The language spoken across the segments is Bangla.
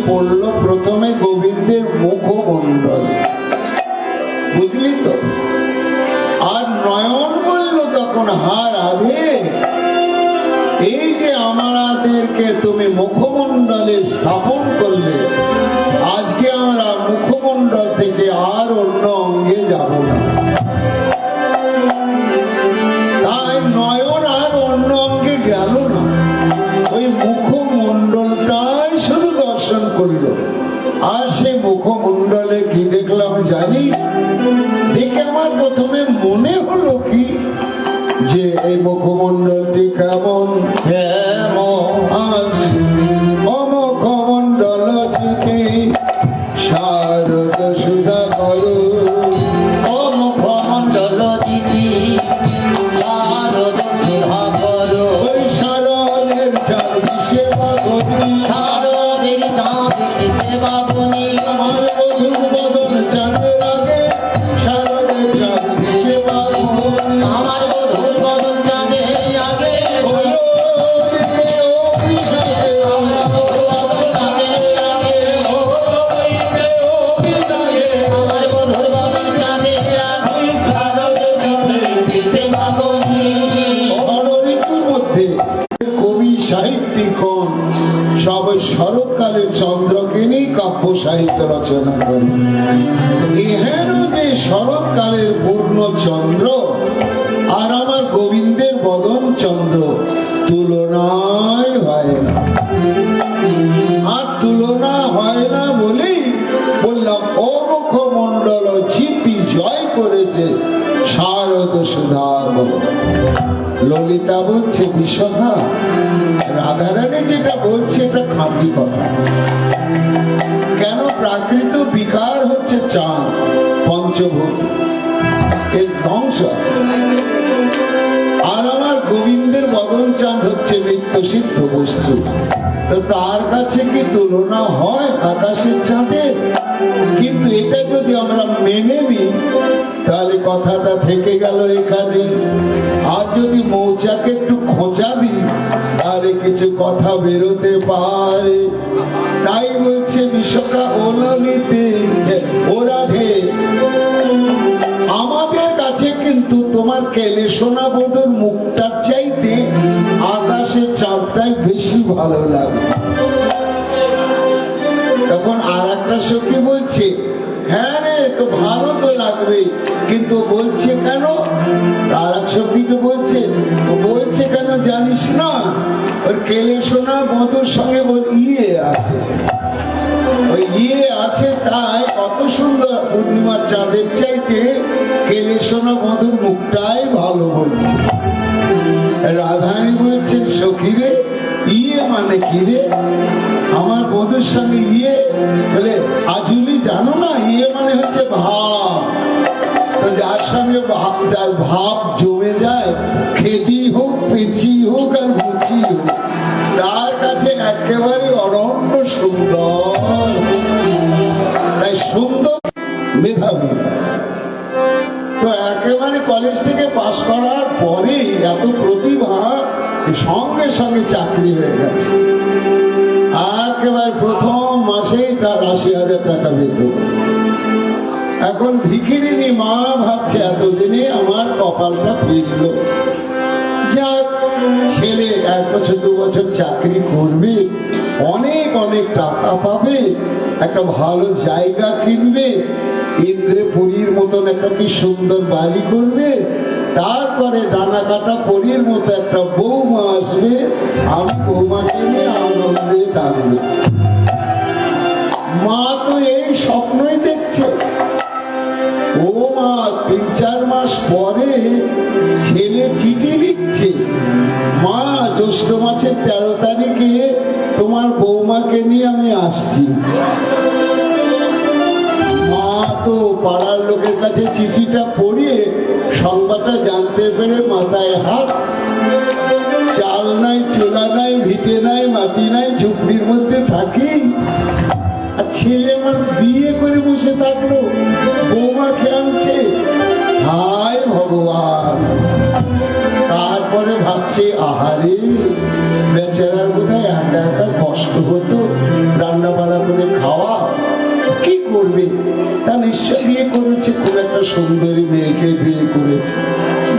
পড়লো প্রথমে গোবিন্দের মুখমণ্ডল, বুঝলি তো? আর নয়ন বলল তখন, হা রাধে, এই যে আমাদেরকে তুমি মুখমণ্ডলে স্থাপন করলে, আজকে আমরা মুখমণ্ডল থেকে আর অন্য অঙ্গে যাব না। তাই নয়ন আর অন্য অঙ্গে গেল না, ওই মুখমণ্ডলটাই শুধু দর্শন করলো। আর সেই মুখমণ্ডলে কি দেখলাম জানিস? দেখে আমার প্রথমে মনে হলো কি, যে এই মুখমণ্ডলটি কেমন, মুখমণ্ডল চিতি শারদ সুধা করো, মুখমণ্ডল চিতি শারদ সুধা করো, ওই শারদের চাঁদ সেবা করি, শারদের চাঁদ সেবা করি, আমার মধুর বদন চাঁদের আগে শারদের চাঁদ সেবা করি, আমার মধুর বদন চাঁদের আগে, আমার মধুর বদন চাঁদের আগে, আমার মধুর বদন চাঁদের আগে, শারদের চাঁদ সেবা করি। ঋতুর মধ্যে কবি সাহিত্যিকগণ সব শরৎকালে চন্দ্রকে নিয়ে কাব্য সাহিত্য রচনা করে। এহেন যে শরৎকালের পূর্ণ চন্দ্র আর আমার গোবিন্দের বদন চন্দ্র তুলনায় হয় না। আর তুলনা হয় না বলেই বললাম, মুখমণ্ডল চিতি জয় করেছে শারদ সুধার বদন। ললিতা বলছে, বিশোধা, রাধারানী যেটা বলছে এটা খাঁটি কথা। কেন? প্রাকৃত বিকার হচ্ছে চাঁদ, পঞ্চভূত, এর ধ্বংস আছে। আর আমার গোবিন্দের বদন চাঁদ হচ্ছে নিত্য সিদ্ধ বস্তু। তো তার কাছে কি তুলনা হয় আকাশের চাঁদের? কিন্তু এটা যদি আমরা মেনে নিই তাহলে কথাটা থেকে গেল এখানে। আর যদি মৌচাকে একটু খোঁচা দিই তাহলে কিছু কথা বেরোতে পারে। তাই বলছে বিশ্বকা ওললিতে, ও রাধে, আমাদের কাছে কিন্তু তোমার কেলে সোনা বধুর মুখটার চাইতে আকাশের চাঁদটাই বেশি ভালো লাগে। তখন আর একটা সখী বলছে, হ্যাঁ রে, তো ভালো তো লাগবে, কিন্তু বলছে কেন? আর এক সখীকে বলছে, বলছে কেন জানিস না? ওর কেলে সোনা বধুর সঙ্গে ওর ইয়ে আছে, ওই ইয়ে আছে, তাই কত সুন্দর পূর্ণিমার চাঁদের চাইতে কেলে সোনা বধুর মুখটাই ভালো বলছে। রাধারানী বলছে, সখী রে, ইয়ে মানে কি রে? আমার বধুর সঙ্গে ইয়ে বলে, আজুলি জানো না, ইয়ে মানে হচ্ছে ভাব। তো যার সঙ্গে যার ভাব জমে যায়, খেদি হোক, পেঁচি হোক আর মুচি হোক, তার কাছে একেবারে অনন্য সুন্দর। তাই সুন্দর মেধাবী। তো একেবারে কলেজ থেকে পাশ করার পরে এত প্রতিভা, সঙ্গে সঙ্গে চাকরি হয়ে গেছে। একেবারে প্রথম মাসেই তার ৮০,০০০ টাকা বেতন। এখন ভিখিরিনী মা ভাবছে, এতদিনে আমার কপালটা ফিরল। যাক, ছেলে ১ বছর ২ বছর চাকরি করবে, অনেক অনেক টাকা পাবে, একটা ভালো জায়গা কিনবে, ইন্দ্রপুরীর মতন একটা কি সুন্দর বাড়ি করবে, তারপরে ডানা কাটা পরীর মতো একটা বৌমা আসবে, আমি বৌমাকে নিয়ে আনন্দে থাকবে। মা তো এই স্বপ্নই দেখছে। ও মা, ৩-৪ মাস পরে ছেলে চিঠি লিখছে, মা, জ্যৈষ্ঠ মাসের ১৩ তারিখে তোমার বৌমাকে নিয়ে আমি আসছি। মা তো পাড়ার লোকের কাছে চিঠিটা পড়িয়ে সংবাদটা জানতে পেরে মাথায় হাত। চাল নাই, চুলা নাই, ভিটে নাই, মাটি নাই, ঝুপড়ির মধ্যে থাকি, আর ছেলে আমার বিয়ে করে বসে থাকলো, বৌমাকে আনছে। হায় ভগবান! তারপরে ভাবছে, আহারে, বেচারার বোধহয় একা একা কষ্ট হতো, রান্না বাড়া করে খাওয়া কি করবে, তা নিশ্চয় বিয়ে করেছে, খুব একটা সুন্দরী মেয়েকে বিয়ে করেছে,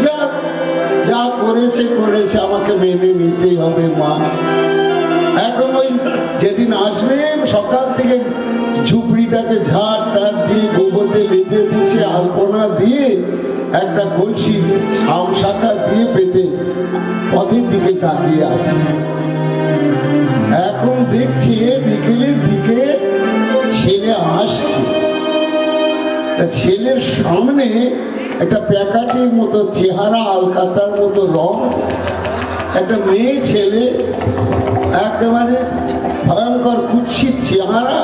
যা যা করেছে করেছে, আমাকে মেনে নিতেই হবে মা। এখন ওই যেদিন আসবে সকাল থেকে ঝুপড়িটাকে ঝাড় টাড় দিয়ে গোবরতে লেপে পুছে আলপনা দিয়ে একটা কলসি আম শাখা দিয়ে পেতে পথের দিকে তাকিয়ে আছে। এখন দেখছি বিকেলের দিকে ছেলে আসছে, ছেলের সামনে একটা প্যাকাটির মতো চেহারা, আলকাতার মতো রং, একটা মেয়ে ছেলে, একেবারে ভয়ঙ্কর কুৎসিত চেহারা,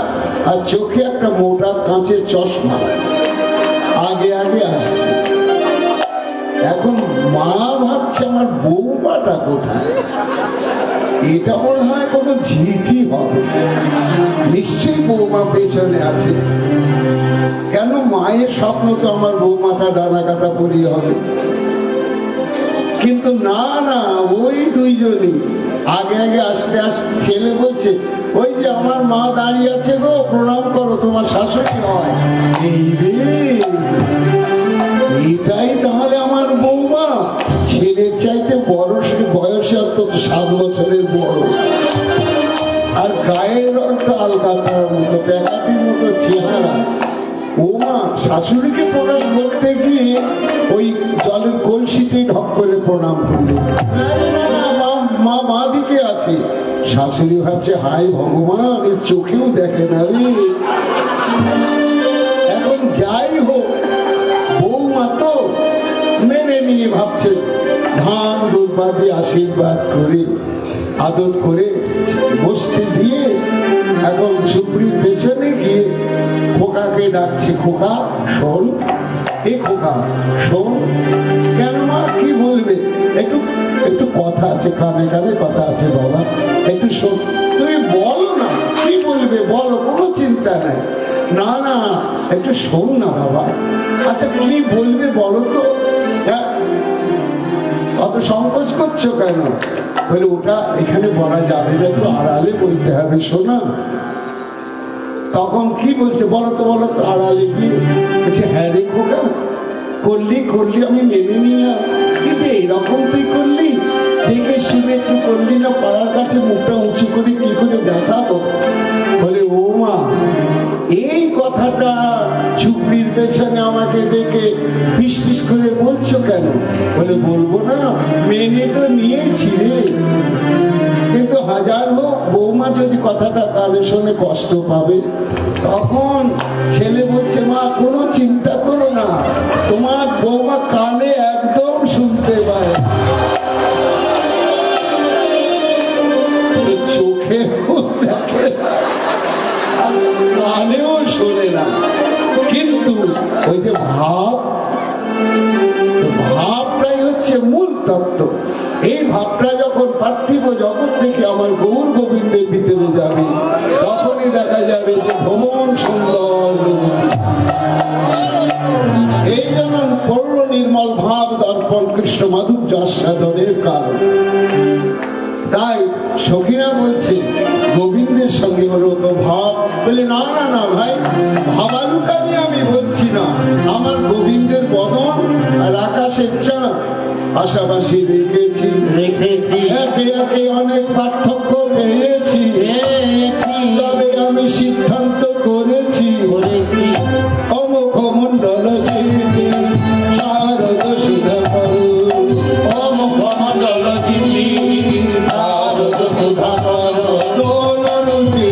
আর চোখে একটা মোটা কাঁচের চশমা, আগে আগে আসছে। এখন মা ভাবছে আমার বৌমাটা কোথায়, এটা মনে হয় কোনো ঝিটি হবে, নিশ্চয়ই বৌমা পেছনে আছে। কেন মায়ের স্বপ্ন তো আমার বৌমাটা ডানা কাটা পরি হবে, কিন্তু না না, ওই দুইজনই আগে আগে আসতে আসতে ছেলে বলছে, ওই যে আমার মা দাঁড়িয়ে আছে গো, প্রণাম করো, তোমার শাশুড়ি হয়। এই রে, এটাই তাহলে আমার বৌমা, ছেলের চাইতে বড়, বয়সে অন্তত 7 বছরের বড়, আর গায়ের রংটা আলকাতার মতো, প্যাকাটির মতো চেহারা। ও মা শাশুড়িকে প্রণাম করতে গিয়ে ওই জলের কলসিতে ঢক করে প্রণাম করলে, মা মা দিকে আছে। শাশুড়ি ভাবছে, হাই ভগবান, এর চোখেও দেখে না রে। এখন যাই হোক, বৌমা তো মেনে নিয়ে ভাবছে, ধান দুর্বা দিয়ে আশীর্বাদ করে আদর করে বসতে দিয়ে এখন ঝুপড়ির পেছনে গিয়ে খোকাকে ডাকছে, খোকা শোন, এ খোকা শোন। কেন মা, কি বলবে? একটু একটু কথা আছে, কানে কানে কথা আছে বাবা, একটু শোন। তুমি বলো না, কি বলবে বলো, কোনো চিন্তা নাই। না না, একটু শোন না বাবা। আচ্ছা কি বলবে বলো তো, হ্যাঁ অত সংকোচ করছো কেন? বলে ওটা এখানে বলা যাবে না, একটু আড়ালে বলতে হবে শোনা। তখন কি বলছে বলো তো, বলো তো, আড়ালে গিয়ে বলছে, হ্যাঁ রে খোকা, করলি করলি, আমি মেনে নিলাম, কিন্তু এরকম তুই করলি, দেখে শুনে একটু করলি না, পাড়ার কাছে মুখটা উঁচু করে কি করে দেখাবো? বলে ও মা, এই কথাটা ঝুপড়ির পেছনে আমাকে দেখে পিস পিস করে বলছো কেন? বলে বলবো না, মেনে তো নিয়েছি রে, কিন্তু হাজার হোক বৌমা যদি কথাটা কানে শুনে কষ্ট পাবে। তখন ছেলে বলছে, মা কোনো চিন্তা করো না, তোমার বৌমা কানে একদম শুনতে পায়, চোখে দেখে কানেও শোনে না, কিন্তু ওই যে ভাবটাই হচ্ছে মূল তত্ত্ব। এই ভাবটা যখন পার্থিব জগৎ থেকে আমার গৌর গোবিন্দের ভিতরে যাবে, তখনই দেখা যাবে যে ভ্রমণ সুন্দর। এই জন্য পূর্ণ নির্মল ভাব দর্পণ কৃষ্ণ মাধুর্য আস্বাদনের কারণ। তাই সখীরা বলছে গোবিন্দের সঙ্গে হলো তো ভাব। বলে না না না ভাই, ভাবালুকানি আমি বলছি না, আমার গোবিন্দের বদন আর আকাশের চাঁদ পাশাপাশি রেখেছি, একে একে অনেক পার্থক্য পেয়েছি, তবে আমি সিদ্ধান্ত করেছি অমুখ মন্ডল চিতি শারদ সুধা করু, অমুখ মন্ডল চিতি শারদ সুধা করু, দোল রুচি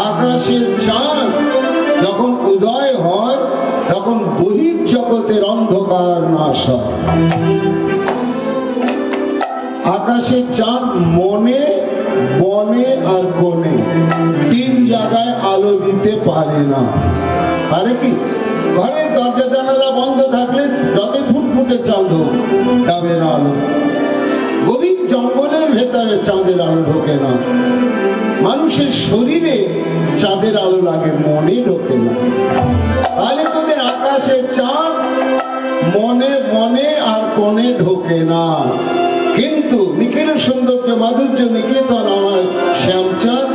আকাশের চাঁদ যখন উদয় তখন বহির্জগতের অন্ধকার নাশ হয়। আকাশের চাঁদ মনে, বনে আর কোণে তিন জায়গায় আলো দিতে পারে না। পারে কি? ঘরের দরজা জানালা বন্ধ থাকলে যতই ফুটফুটে চাঁদ হোক যাবে না আলো। গভীর জঙ্গলের ভেতরে চাঁদের আলো ঢোকে না। মানুষের শরীরে চাঁদের আলো লাগে, মনে ঢোকে না। তাহলে তোদের আকাশের চাঁদ মনে, মনে আর কোণে ঢোকে না। কিন্তু নিখিল সৌন্দর্য মাধুর্য নিকেতন আমার শ্যামচাঁদ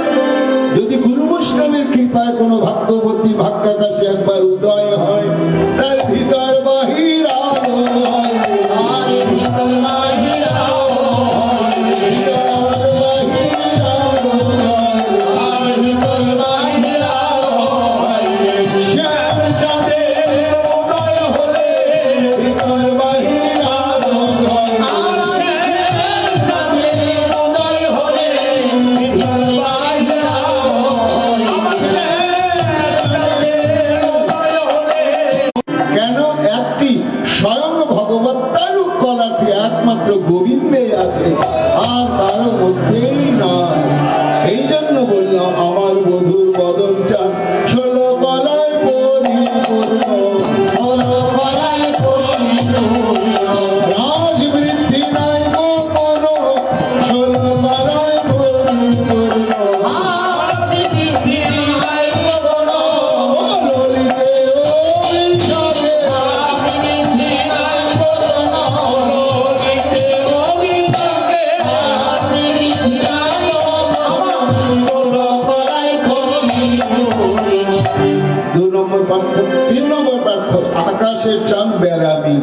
যদি গুরু বৈষ্ণবের কৃপায় কোনো ভাগ্যবতী ভাগ্যাকাশে একবার উদয় হয়, তার ভিতর বাহির আলো হয়, আর ভিতর বাহির আলো হয়, ভিতর বাহির আলো হয়, আর ভিতর বাহির আলো হয়। শ্যামচাঁদের উদয় হলে ভিতর বাহির আলো হয়। আর শ্যামচাঁদের উদয় হলে ভিতর বাহির আলো হয়। কেন? একটি স্বয়ং ভগবত্তারূপ কলাটি একমাত্র গোবিন্দে আছে, আর কারো মধ্যেই নয়। এই জন্য বললাম আমার বধুর বদন চান ষোলো কলায় পরিপূর্ণ, হলো গলায় পরিপূর্ণ, রাস বৃদ্ধি নাই গো কোনো, ষোলো কলায় পরিপূর্ণ। আর পৃথিবী নাই কোনো, ও ললিতে অভিশাপে পৃথিবী নাই কোনো, লোকিতে অভিযোগে, আর পৃথিবী নাই কোনো, হলো গলায় পরিপূর্ণ। 2 নম্বর পার্থক্য। 3 নম্বর পার্থক্য, আকাশের চাঁদ ব্যারামি,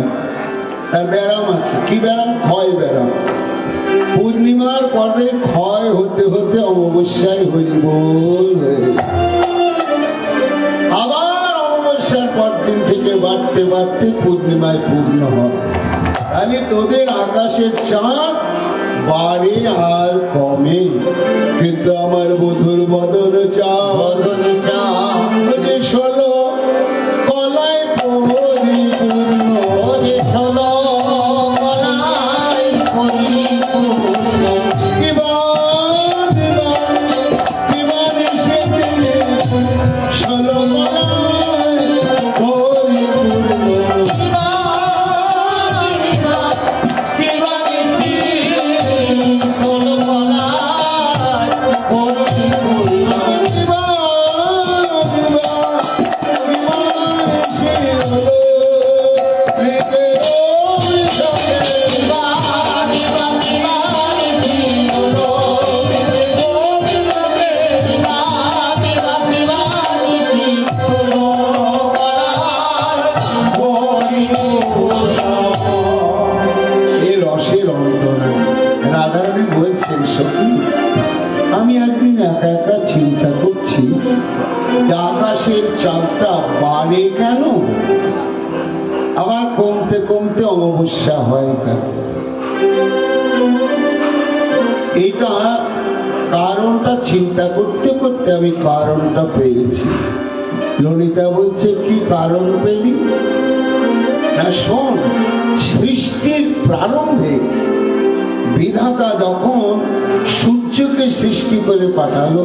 তার ব্যারাম আছে। কি ব্যারাম? ক্ষয় ব্যারাম। পূর্ণিমার পরে ক্ষয় হতে হতে অমাবস্যায় হরিবোল হয়ে যায়। আবার অমাবস্যার পর দিন থেকে বাড়তে বাড়তে পূর্ণিমায় পূর্ণ হয়। তাহলে তোদের আকাশের চাঁদ বাড়ে আর কমে, কিন্তু আমার বধুর বদন চাঁদ বদন চাঁদ, যে ষোলো কলায় পরিপূর্ণ। ওরে ষোলো গলায় পরিপূর্ণ, বিমান বিমান বিমান এসে দিলে ষোলো কলায় পরিপূর্ণ। বিমান বিমান বিমান এসে হলো হৃদয় অভিশাপে। এর রসের অন্ত নাই। রাধারানী বলছেন, সখী আমি একদিন একা একা চিন্তা করছি যে আকাশের চাঁদটা বাড়ে কেন, আবার কমতে কমতে অমাবস্যা হয় কেন? এটা কারণটা চিন্তা করতে করতে আমি কারণটা পেয়েছি। ললিতা বলছে, কি কারণ পেলি? না শোন, সৃষ্টির প্রারম্ভে বিধাতা যখন সূর্যকে সৃষ্টি করে পাঠালো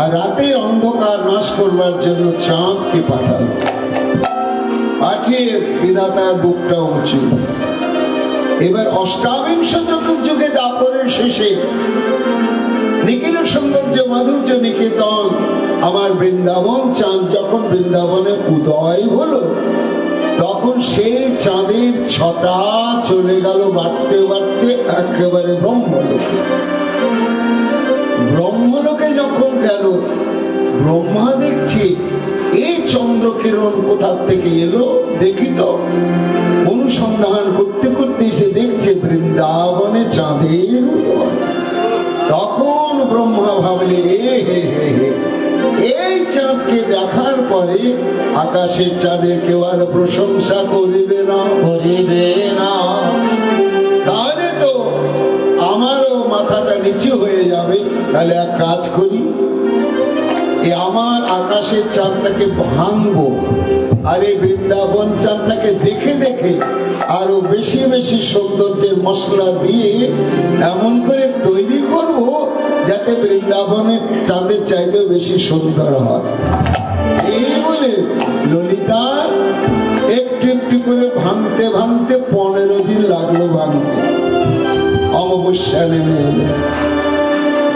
আর রাতের অন্ধকার নাশ করবার জন্য চাঁদকে পাঠালো, পাঠিয়ে বিধাতার বুকটা উঁচু। এবার অষ্টাবিংশ চতুর্যুগে দাপরের শেষে নিখিল সৌন্দর্য মাধুর্য নিকেতন আমার বৃন্দাবন চাঁদ যখন বৃন্দাবনে উদয় হলো, তখন সেই চাঁদের ছটা চলে গেল বাড়তে বাড়তে একেবারে ব্রহ্মলোকে। ব্রহ্মলোকে যখন গেল, ব্রহ্মা দেখছে এই চন্দ্রকিরণ কোথা থেকে এলো দেখি তো। অনুসন্ধান করতে করতে এসে দেখছে বৃন্দাবনে চাঁদের উদয়। তখন ব্রহ্মা ভাবলে, এই চাঁদকে দেখার পরে আকাশের চাঁদের কেউ আর প্রশংসা করিবে না, করিবে না। তাহলে তো আমারও মাথাটা নিচু হয়ে যাবে। তাহলে এক কাজ করি, আমার আকাশের চাঁদটাকে ভাঙবো আর এই বৃন্দাবন চাঁদটাকে দেখে দেখে আরো বেশি বেশি সৌন্দর্যের মশলা দিয়ে এমন করে তৈরি করব যাতে বৃন্দাবনের চাঁদের চাইতে বেশি সুন্দর হয়। এই বলে ললিতা একটু একটু করে ভাঙতে ভাঙতে 15 দিন লাগলো ভাঙতে। অমাবস্যা নেমে এলো,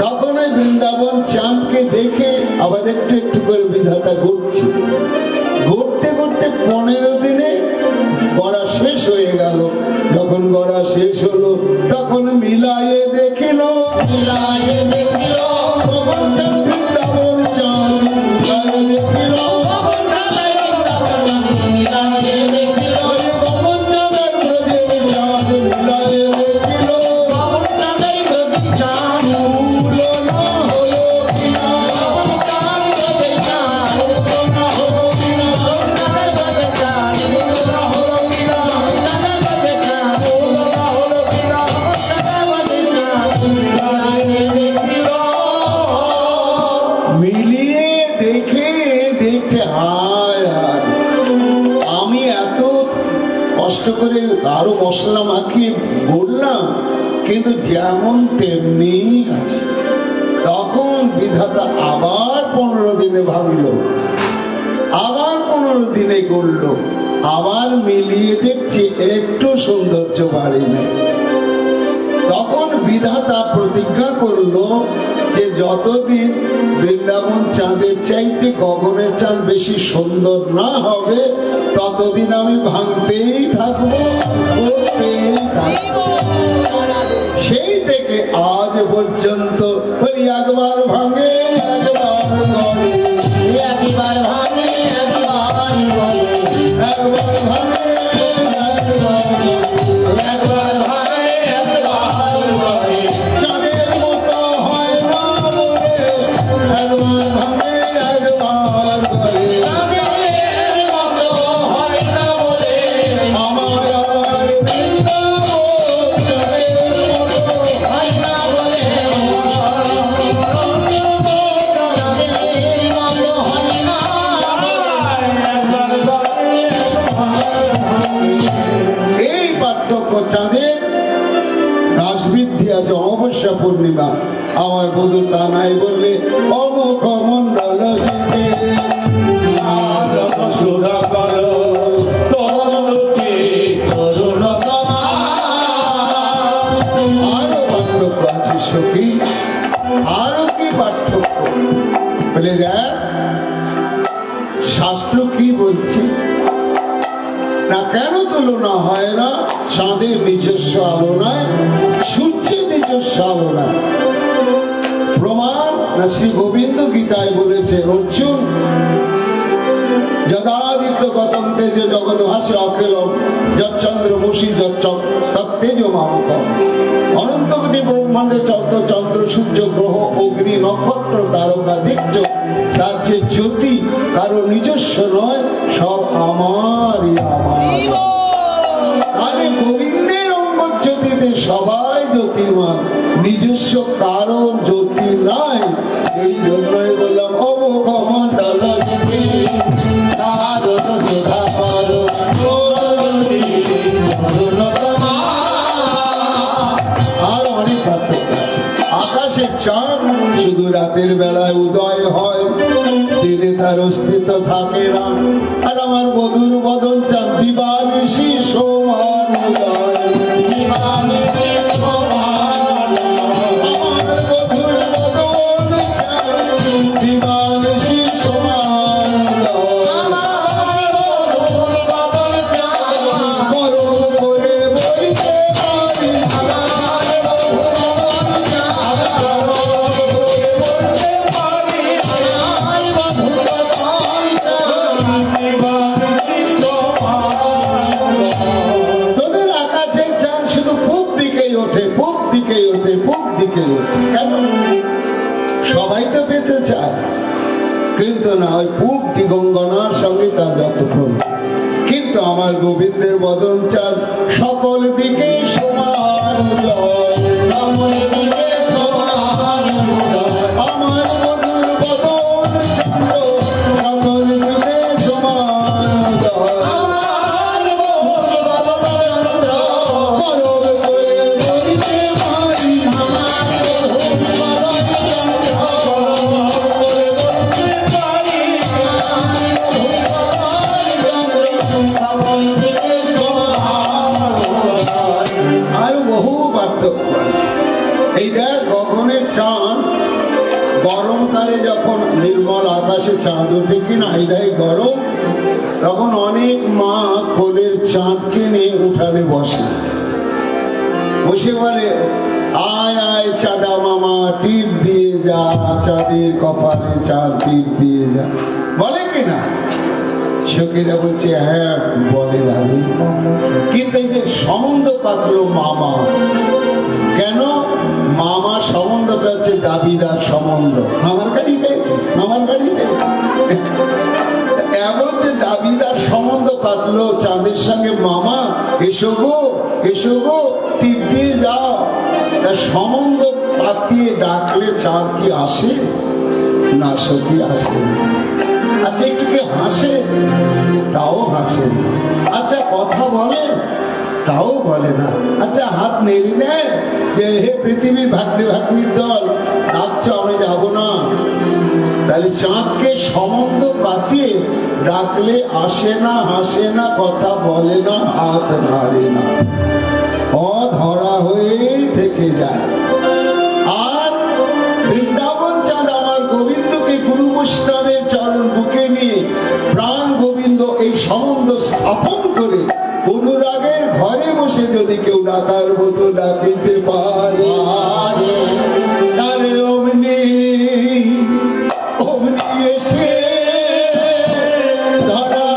তখন ওই বৃন্দাবন চাঁদকে দেখে আবার একটু একটু করে বিধাতা ঘুরছে। ঘুরতে ঘুরতে 15 দিনে গড়া শেষ হয়ে গেল। যখন গড়া শেষ হলো তখন মিলায়ে দেখিল, মিলায়ে দেখিল ভগবান চাঁদ বৃন্দাবন চাঁদ মিলায়ে দেখিল, ভগবান চাঁদের বৃন্দাবন মিলায়ে দেখিল, ভগবান চাঁদের ব্রজের চাঁদ মিলায়ে দেখিল। ভগবান চাঁদের ব্রজের চাঁদ উলো না হলো কিনা, ভগবান চাঁদের ব্রজের চাঁদ উলো না হলো কিনা, চাঁদের ব্রজের চাঁদ উলো না হলো কিনা, চাঁদের ব্রজের চাঁদ উলো না হলো কিনা। চাঁদের ব্রজের চাঁদ মিলায়ে দেখিল। মিলিয়ে দেখে দেখছে হায় হায়, আমি এত কষ্ট করে আরো মশলা মাখিয়ে বললাম কিন্তু যেমন তেমনি আছে। তখন বিধাতা আবার 15 দিনে ভাঙলো, আবার 15 দিনে করলো, আবার মিলিয়ে দেখছি একটু সৌন্দর্য বাড়েনি। তখন বিধাতা প্রতিজ্ঞা করলো যে যতদিন বৃন্দাবন চাঁদের চাইতে গগনের চাঁদ বেশি সুন্দর না হবে ততদিন আমি ভাঙতেই থাকবো, করতেই থাকবো। সেই থেকে আজ পর্যন্ত ওই একবার ভাঙে একবার গড়ে, একবার ভাঙে একবার গলে, একবার ভাঙে একবার গড়ে। একবার ভাঙে একবার গলে, চাঁদের মতো হয় না বলে একবার ভাঙে একবার গড়ে। চাঁদের মতো হয় না বলে আমার আবার বৃন্দাবন চাঁদের মতো হয় না বলে, চাঁদের মতো হয় না। এই পার্থক্য চাঁদের রাসবৃদ্ধি আছে অমাবস্যা পূর্ণিমা। আমার বধূ তা নাই বললে অমুক মন্ডল জিতে সুধা করো তরুণকে তরুণতমা। আরো পার্থক্য আছে সখী, আরো কি পার্থক্য বলে দেখ, শাস্ত্র কি বলছে না কেন তুলনা হয় না চাঁদের নিজস্ব আলো নাই, সূর্যের নিজস্ব আলো নাই। প্রমাণ না শ্রী গোবিন্দ গীতায় বলেছে অর্জুন যদাদিত্য গতম তেজ জগৎ ভাসে অখিলম যচ্চন্দ্রমসি তত্তেজ মামকম। অনন্ত কোটি ব্রহ্মাণ্ডে চন্দ্র চন্দ্র সূর্য গ্রহ অগ্নি নক্ষত্র তারকা দিচ্ছ, তার যে জ্যোতি কারো নিজস্ব নয়, সব আমারই আমার। আমি গোবিন্দের অঙ্গ জ্যোতিতে সবাই জ্যোতিমান, নিজস্ব কারণ জ্যোতি নাই। এই জন্যই বললাম অমুক মন্ডল জিতে সাধন সুধা করো তরুণতমা। আর অনেক পার্থক্য আছে। আকাশের চাঁদ শুধু রাতের বেলায় উদয় হয়, দিনে তার অস্তিত্ব থাকে না। আর আমার বধুর বদন চাঁদ দিবানিশি সমান উদয়। দিবানিশি সমান আমার বধুর বদন চাঁদ দিবানিশি সমান উদয়। আমার বধূর বদন চাঁদ, গরম করে বইতে পারি, আমার বধূর বদন চাঁদ, গরম করে বলতে পারি, আমার বধূর বদন চাঁদ। তোদের আকাশের চাঁদ শুধু পূব দিকেই ওঠে, পূব দিকেই ওঠে, পূব দিকেই ওঠে। কেন? সবাই তো পেতে চায়, কিন্তু না ওই পূব দিগঙ্গনার সঙ্গে তার যতক্ষণ। কিন্তু আমার গোবিন্দের বদন চাঁদ সকল দিকে সমান উদয়। সকল দিকে সমান উদয়। আমার বধুর বদন চাঁদ সকল দিকে সমান উদয়। চাঁদ ওঠে কিনা এটাই গরম, তখন অনেক মা কোলের চাঁদ কিনে উঠানে বসে, বসে বলে আয় আয় চাঁদা মামা টিপ দিয়ে যা, চাঁদের কপালে চাঁদ টিপ দিয়ে যা, বলে কিনা? সখীরা বলছে হ্যাঁ বলে দাদি। কিন্তু এই যে সম্বন্ধ পাতলো মামা, কেন মামা সম্বন্ধটা হচ্ছে দাবিদার সম্বন্ধ, আমার গাড়ি পেয়েছে, আমার গাড়ি পেয়েছে, এমন যে দাবিদার সম্বন্ধ পাতলো চাঁদের সঙ্গে মামা, এসো গো টিপ দিয়ে যাও। তা সম্বন্ধ পাতিয়ে ডাকলে চাঁদ কি আসে? না সত্যি আসে। আচ্ছা একটু কি হাসে? তাও হাসে। আচ্ছা কথা বলে? তাও বলে না। আচ্ছা হাত নেড়ে নেয় যে হে পৃথিবীর ভাগ্নে ভাগ্নির দল ডাকছ আমি যাবো না? তাহলে চাঁদকে সম্বন্ধ পাতিয়ে ডাকলে আসে না, হাসে না, কথা বলে না, হাত নাড়ে না, অধরা হয়েই থেকে যায়। আর বৃন্দাবন চাঁদ আমার গোবিন্দকে গুরু বৈষ্ণবের চরণ বুকে নিয়ে প্রাণ গোবিন্দ এই সম্বন্ধ স্থাপন করে অনুরাগের ঘরে বসে যদি কেউ ডাকার মতো ডাকিতে পারে, তাহলে অমনি এসে ধরা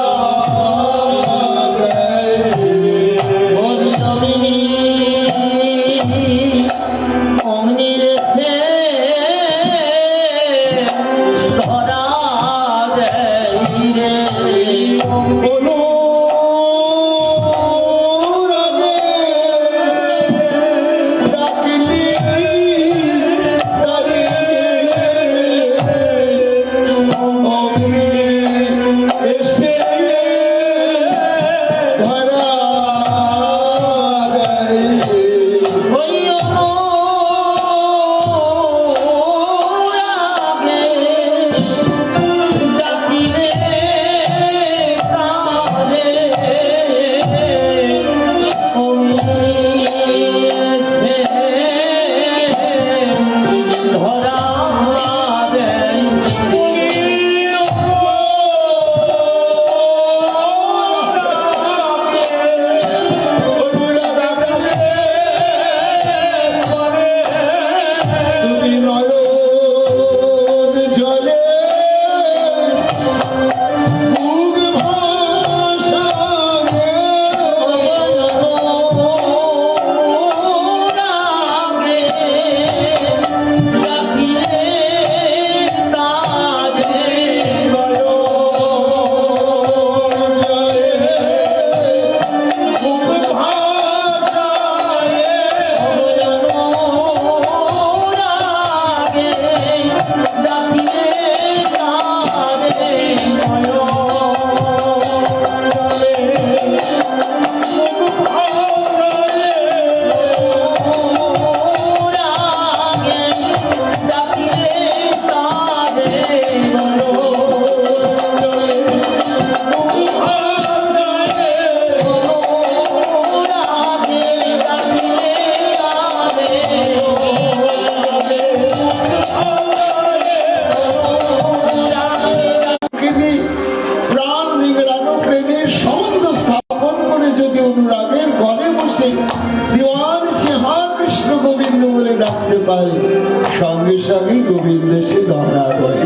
সঙ্গে সঙ্গে গোবিন্দ সে ধরা করে।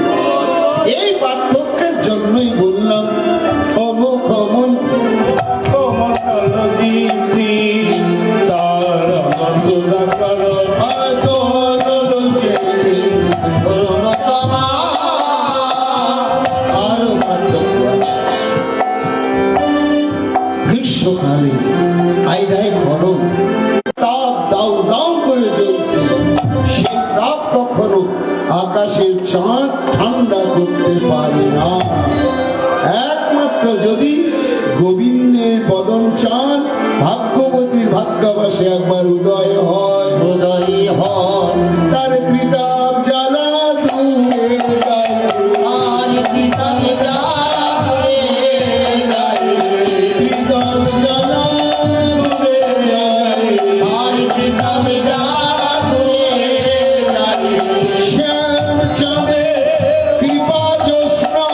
এই পার্থক্যের জন্যই বললাম অমুক অমন আরো পার্থক্য আছে। গ্রীষ্মকালে আইডাই গরম, তাপ দাউ দাউ করে জ্বলছে, সে তাপ কখনো আকাশের চাঁদ ঠান্ডা করতে পারে না। একমাত্র যদি গোবিন্দের বদন চাঁদ ভাগ্যবতীর ভাগ্যাবাসে একবার উদয় হয়, তার কৃতাব জ্বালা দূরে যায়, কৃতাব জ্বালা দূরে যায়, শ্যাম চাঁদে কৃপা জ্যোৎস্না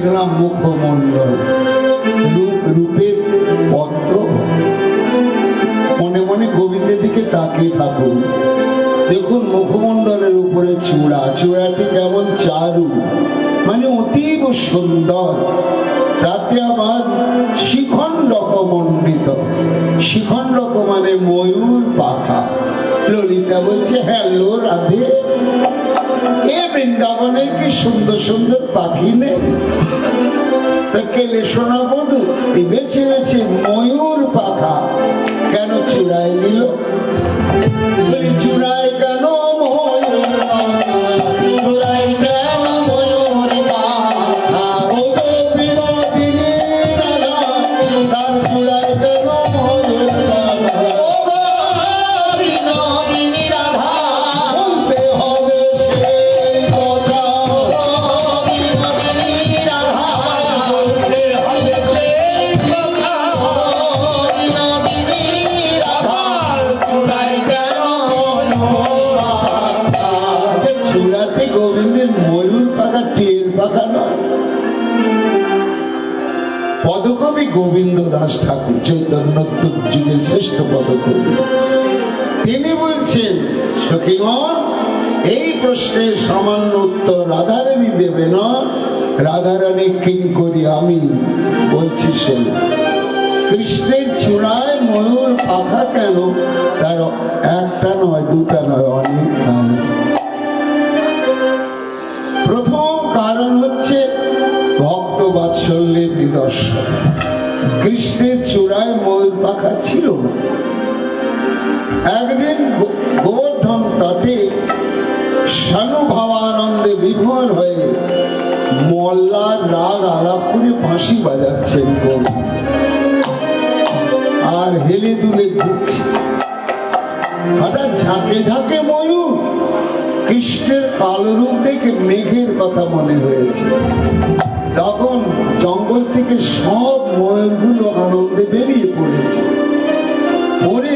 দেখলাম মুখমণ্ডল, রূপের পত্র। মনে মনে গোবিন্দের দিকে তাকিয়ে থাকুন। দেখুন মুখমণ্ডলের উপরে চূড়া, চূড়াটি কেমন চারু, মানে অতীব সুন্দর। তাতে আবার শিখণ্ডক মণ্ডিত। শিখণ্ডক মানে ময়ূর পাখা। ললিতা বলছে, হ্যালো রাধে, এ বৃন্দাবনে কি সুন্দর সুন্দর পাখি নেই? তা কেলে সোনা বধু বেছে বেছে ময়ূর পাখা কেন চূড়ায় নিল? বলি চূড়ায় কেন ময়ূর পাখা? চূড়ায় কেন ময়ূর পাখা? ও গো বিনোদিনী রাধা, তার চূড়ায় কেন ময়ূর পাখা? ও গো বিনোদিনী রাধা, বলতে হবে সেই কথা। ও বিনোদিনী রাধা, বলতে হবে সেই কথা। ও বিনোদিনী রাধা, চূড়ায় কেন ময়ূর পাখা? আচ্ছা, চূড়াতে গোবিন্দের ময়ূর পাখা টের পাখা নয়? পদকবি গোবিন্দ দাস ঠাকুর, চৈতন্য যুগের শ্রেষ্ঠ পদকবি, তিনি বলছেন, সখীগণ, এই প্রশ্নের সামান্য উত্তর রাধারানী দেবে না। রাধারানী কিঙ্করি আমি বলছি শোন। কৃষ্ণের চূড়ায় ময়ূর পাখা কেন? তার একটা নয়, দুটা নয়, অনেক কারণ। প্রথম কারণ হচ্ছে ভক্ত বাৎসল্যের নিদর্শন। কৃষ্ণের চূড়ায় ময়ূর পাখা ছিল না। একদিন গোবর্ধন তটে সানুভাবানন্দে বিভোর হয়ে মল্লার রাগ আলাপ করে বাঁশি বাজাচ্ছেন গোবিন্দ, আর হেলে দুলে ঘুরছে। হঠাৎ ঝাঁকে ঝাঁকে ময়ূর। কৃষ্ণের কালো রূপ দেখে মেঘের কথা মনে হয়েছে। তখন জঙ্গল থেকে সব ময়ূরগুলো আনন্দে বেরিয়ে পড়েছে। পরে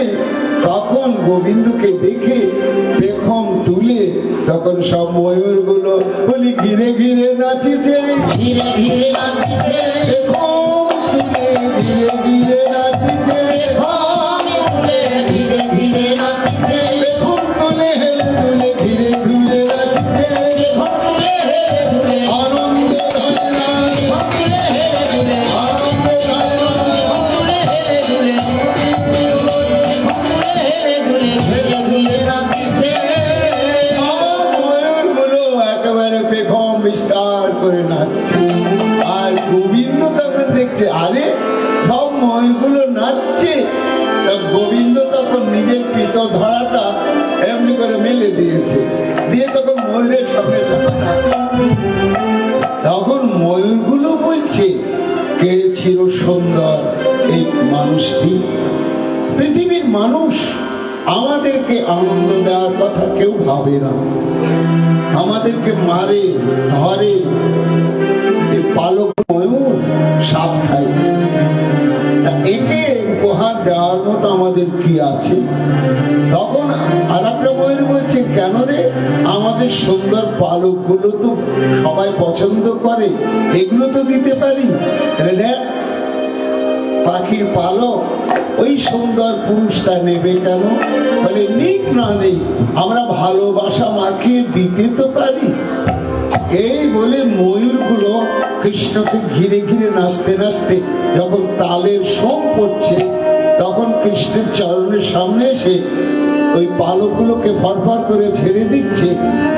তখন গোবিন্দকে দেখে পেখম তুলে তখন সব ময়ূরগুলো বলি ঘিরে ঘিরে নাচিছে। ধীরে ধীরে নাচিছে, পেখম তুলে ঘিরে ঘিরে নাচিছে। ভাঙে তুলে ধীরে ধীরে নাচিছে, পেখম তুলে হেলে তুলে ধীরে ধীরে নাচিছে। ভক্তুলে হেলে দুলে, আনন্দে ধন্যা, ভক্তুলে হেলে দুলে, আনন্দে ধন্যা। ভক্তুলে হেলে দুলে, ভক্তুলে হেলে দুলে, ধীরে ধীরে নাচিছে। সব ময়ূরগুলো একেবারে পেখম বিস্তার করে নাচছে। আর গোবিন্দ তখন দেখছে, আরে সব ময়ূরগুলো নাচছে। তা গোবিন্দ তখন নিজের পিত ধরাটা এমনি করে মেলে দিয়েছে, দিয়ে তখন ময়ূরের সঙ্গে সঙ্গে নাচছে। তখন ময়ূরগুলো বলছে, কে ছিল সুন্দর এই মানুষটি? পৃথিবীর মানুষ আমাদেরকে আনন্দ দেওয়ার কথা কেউ ভাবে না, আমাদেরকে মারে ধরে। এই পালক ময়ূর সাপ খায়, তা একে উপহার দেওয়ার মতো আমাদের কি আছে? তখন আর একটা ময়ূর বলছে, কেন রে, আমাদের সুন্দর পালক গুলো তো সবাই পছন্দ করে, এগুলো তো দিতে পারি। দেখ পাখির পালক, ওই সুন্দর পুরুষটা নেবে কেন? বলে নিক না নেই, আমরা ভালোবাসা মাখিয়ে দিতে তো পারি। এই বলে ময়ূরগুলো কৃষ্ণকে ঘিরে ঘিরে নাচতে নাচতে যখন তালের সোম পড়ছে, তখন কৃষ্ণের চরণের সামনে এসে ওই পালকগুলোকে ফরফর করে ছেড়ে দিচ্ছে।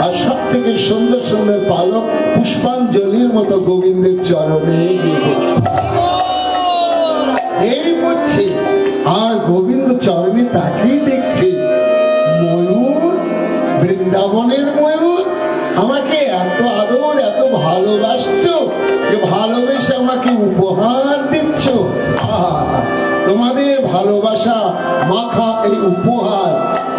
আর সব থেকে সুন্দর সুন্দর পালক পুষ্পাঞ্জলির মতো গোবিন্দের চরণে গিয়ে পড়ছে। এই পড়ছে আর গোবিন্দ চরণে তাকিয়ে দেখছে, ময়ূর, বৃন্দাবনের ময়ূর, আমাকে এত আদর এত ভালোবাসছো, যে ভালোবেসে আমাকে উপহার দিচ্ছ। তোমাদের ভালোবাসা মাখা এই উপহার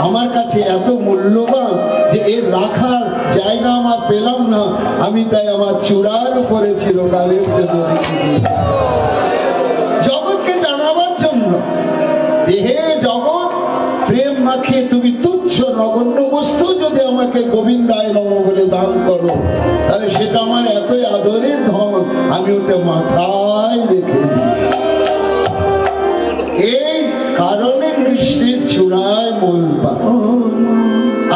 আমার কাছে এত মূল্যবান যে এর রাখার জায়গা আমার পেলাম না। আমি তাই আমার চূড়ার উপরে চিরকালের জন্য রেখে দিয়েছি, জগৎকে জানাবার জন্য। হে জগৎ, প্রেম মাখিয়ে তুমি তুচ্ছ নগণ্য বস্তু যদি আমাকে গোবিন্দায় নম বলে দান করো, তাহলে সেটা আমার এতই আদরের ধন, আমি ওটা মাথায় রেখে দিই। এই কারণে কৃষ্ণের চূড়ায় ময়ূর পাখা।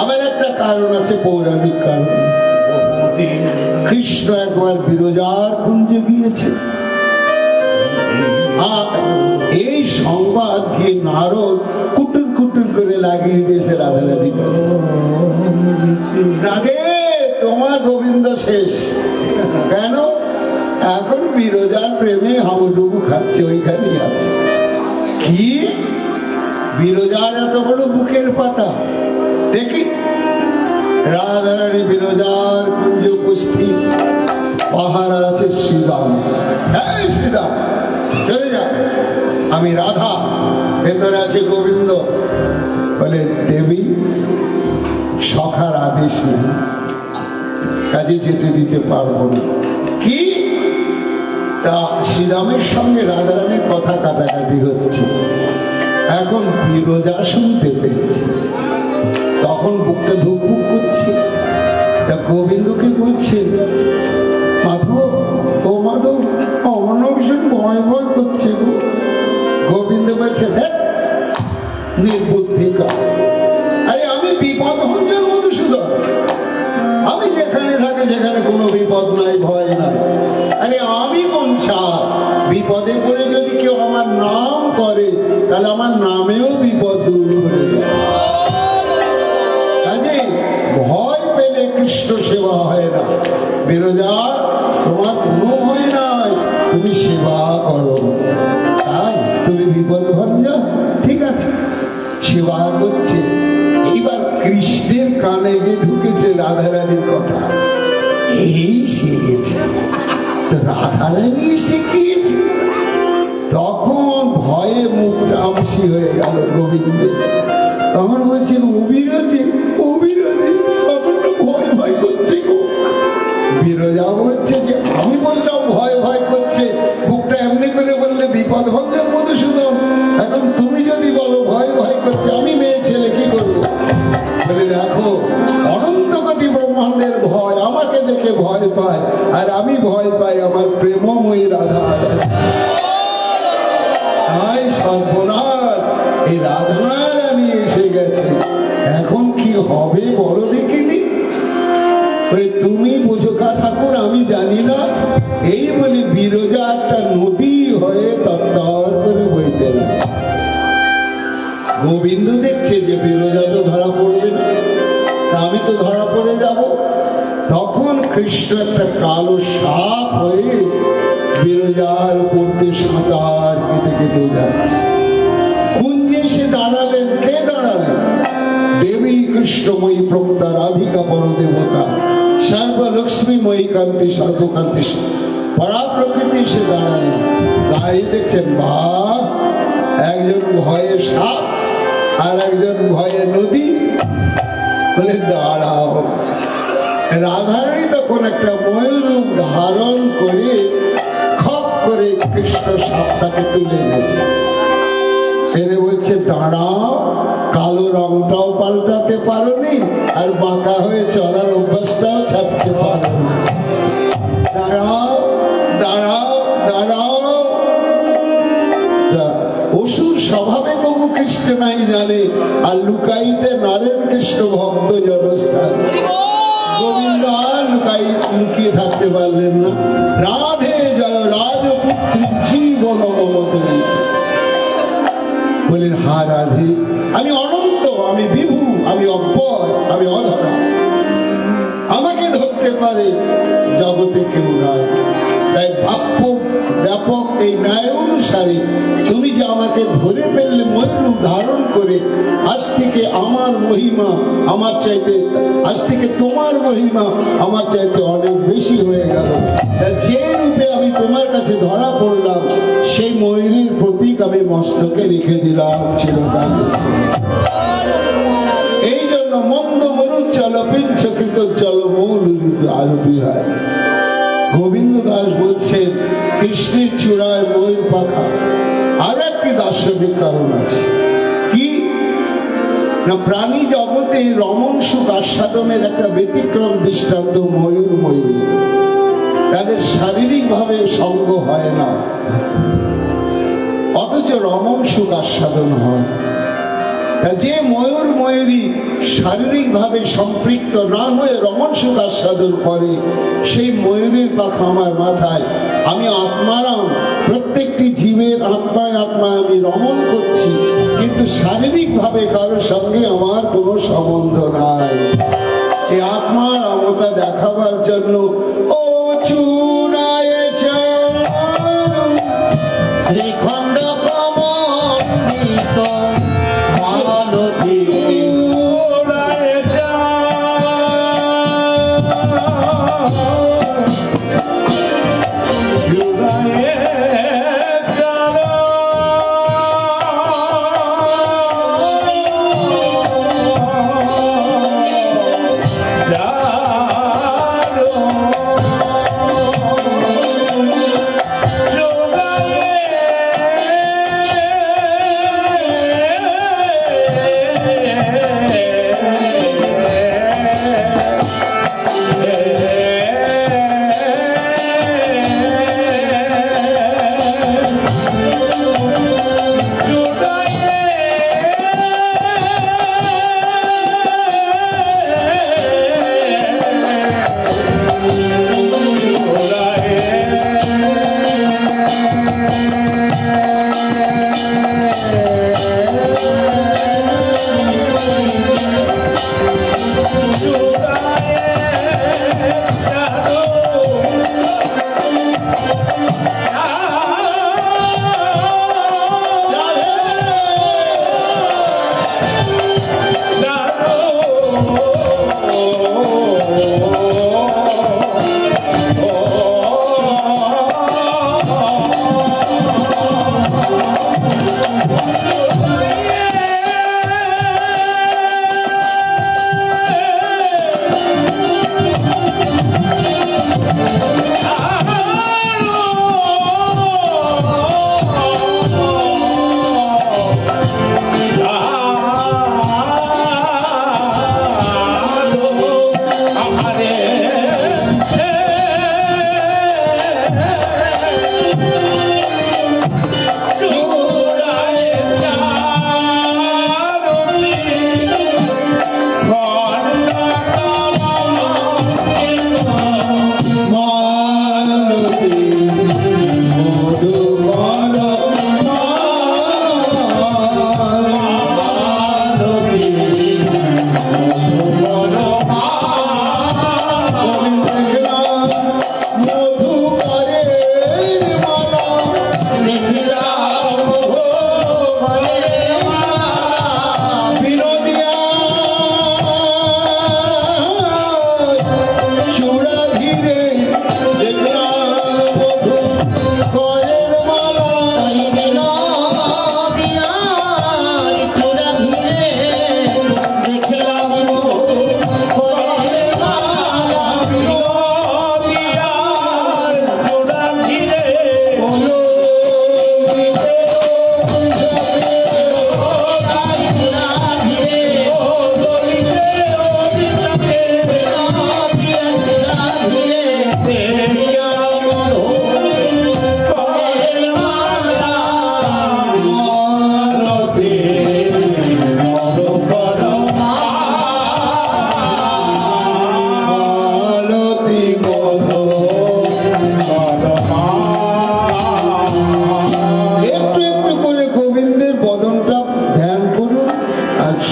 আবার একটা কারণ আছে, পৌরাণিক কারণ। কৃষ্ণ একবার বিরজার কুঞ্জে গিয়েছে, আর এই সংবাদ গিয়ে নারদ কুটুর কুটুর করে লাগিয়ে দিয়েছে রাধারানী। রাধে, তোমার গোবিন্দ শেষ। কেন? এখন বিরজার প্রেমে হাবুডুবু খাচ্ছে, ওইখানেই আছে। কি বিরজার এত বড় বুকের পাটা! দেখি রাধারানী বিরজার কুঞ্জে উপস্থিত, পাহারা আছে শ্রীরাম। হ্যাঁ শ্রীরাম, চলে যা, আমি রাধা, ভেতরে আছে গোবিন্দ। বলে দেবী, সখার আদেশ নেই, কাজে যেতে দিতে পারবো না। কি? তা শ্রীরামের সঙ্গে রাধারানীর কথা কাটাকাটি হচ্ছে, এখন বিরজা শুনতে পেয়েছে, তখন বুকটা ধুকপুক করছে। তা গোবিন্দকে বলছে, মাধব, ও মাধব, আমার না ভীষণ ভয় ভয় করছে গো। গোবিন্দ বলছে, দেখ নির্বুদ্ধিকা, আরে আমি বিপদ ভঞ্জন মধুসূদন, আমি যেখানে থাকি সেখানে কোনো বিপদ নাই, ভয় নাই। আরে আমি কোন ছাড়, বিপদে পড়ে যদি কেউ আমার নাম করে তাহলে আমার নামেও বিপদ দূর হয়ে যায়। কাজে ভয় পেলে কৃষ্ণ সেবা হয় না। বিরজা, তোমার কোনো ভয় নাই, তুমি সেবা করো। তাই তুমি বিপদ ভঞ্জন, ঠিক আছে, সেবা করছে। এইবার কৃষ্ণের কানে গিয়ে ঢুকেছে রাধারানীর কথা, এই শিখেছে রাধারানী শিখিয়েছে। তখন ভয়ে মুখটা আমসি হয়ে গেল গোবিন্দের। তখন বলছেন, অবিরোধী অবিরোধী, তখন তো ভয় ভয় করছে গো। বিরজা বলছে যে আমি বললাম ভয় ভয় করছে, বুকটা এমনি করে বললে বিপদ ভঞ্জন মধুসূদন, এখন তুমি যদি বলো ভয় ভয় করছে, আমি মেয়ে ছেলে কি করবো? বলে দেখো, অনন্ত কোটি ব্রহ্মাণ্ডের ভয় আমাকে দেখে ভয় পায়, আর আমি ভয় পাই আমার প্রেমময়ী রাধা। তাই সর্বনাশ, এই রাধা রানী এসে গেছে, এখন কি হবে বলো দেখিনি? তুমি বোঝো কা ঠাকুর, আমি জানি না। এই বলে বিরজা একটা নদী হয়ে তত্তর করে বইতে লাগে। গোবিন্দ দেখছে যে বিরজা তো ধরা পড়বে না, তা আমি তো ধরা পড়ে যাব। তখন কৃষ্ণ একটা কালো সাপ হয়ে বিরজার উপর দিয়ে সাঁতার কেটে কেটে যাচ্ছে। কুঞ্জে এসে দাঁড়ালেন। কে দাঁড়ালেন? দেবী কৃষ্ণময়ী প্রক্তা রাধিকা পরদেবতা সর্বলক্ষ্মীময়ী কান্তি সর্বকান্তি পরা প্রকৃতি এসে দাঁড়ালেন। দাঁড়িয়ে দেখছেন, বা একজন ভয়ে সাপ আর একজন ভয়ে নদী। বলে দাঁড়াও। রাধারানী তখন একটা ময়ূর রূপ ধারণ করে খপ করে কৃষ্ণ সাপটাকে তুলে নিয়েছে। এনে বলছে, দাঁড়াও, কালো রংটাও পাল্টাতে পারোনি, আর বাঁকা হয়ে চলার অভ্যাসটাও ছাড়তে পারোনি। দাঁড়াও দাঁড়াও দাঁড়াও। অসুর স্বভাবে কবু কৃষ্ণ নাই জানে, আর লুকাইতে নারেন কৃষ্ণ ভক্ত জনস্থান। গোবিন্দ আর লুকিয়ে থাকতে পারলেন না। রাধে জয় রাজপুত্রী জীবন মমতরী। বলেন, হা রাধে, আমি অনন্ত, আমি বিভু, আমি অব্যয়, আমি অধরা, আমাকে ধরতে পারে জগতে কেউ নয়। তাই ভাপ্য ব্যাপক এই ন্যায় অনুসারে তুমি যে আমাকে ধরে ফেললে ময়ূর ধারণ করে, আজ থেকে আমার মহিমা আমার চাইতে, আজ থেকে তোমার মহিমা আমার চাইতে অনেক বেশি হয়ে গেল। যে রূপে আমি তোমার কাছে ধরা পড়লাম, সেই ময়ূরের প্রতীক আমি মস্তকে রেখে দিলাম চিরকাল। এই জন্য মন্দ মরুচ্চল পিঞ্চ কৃতজ্জল মৌল আলো বিহার। গোবিন্দ দাস বলছেন, কৃষ্ণের চূড়ায় ময়ূর পাখা। আর একটি দার্শনিক কারণ আছে। কি না, প্রাণী জগতে রমণ সুখ আস্বাদনের একটা ব্যতিক্রম দৃষ্টান্ত ময়ূর। ময়ূর তাদের শারীরিক ভাবে সঙ্গ হয় না, অথচ রমণ সুখ আস্বাদন হয়। তা যে ময়ূর ময়ূরী শারীরিক ভাবে সম্পৃক্ত না হয়ে রমণ সুখ আস্বাদন করে, সেই ময়ূরের পাখা আমার মাথায়, আমি আত্মারাম, প্রত্যেকটি জীবের আত্মায় আত্মায় আমি রমণ করছি, কিন্তু শারীরিক ভাবে কারোর সঙ্গে আমার কোনো সম্বন্ধ নাই। এই আত্মার আমতা দেখাবার জন্য ও চূড়ায় শ্রীখণ্ড কমণ্ডিত মালতী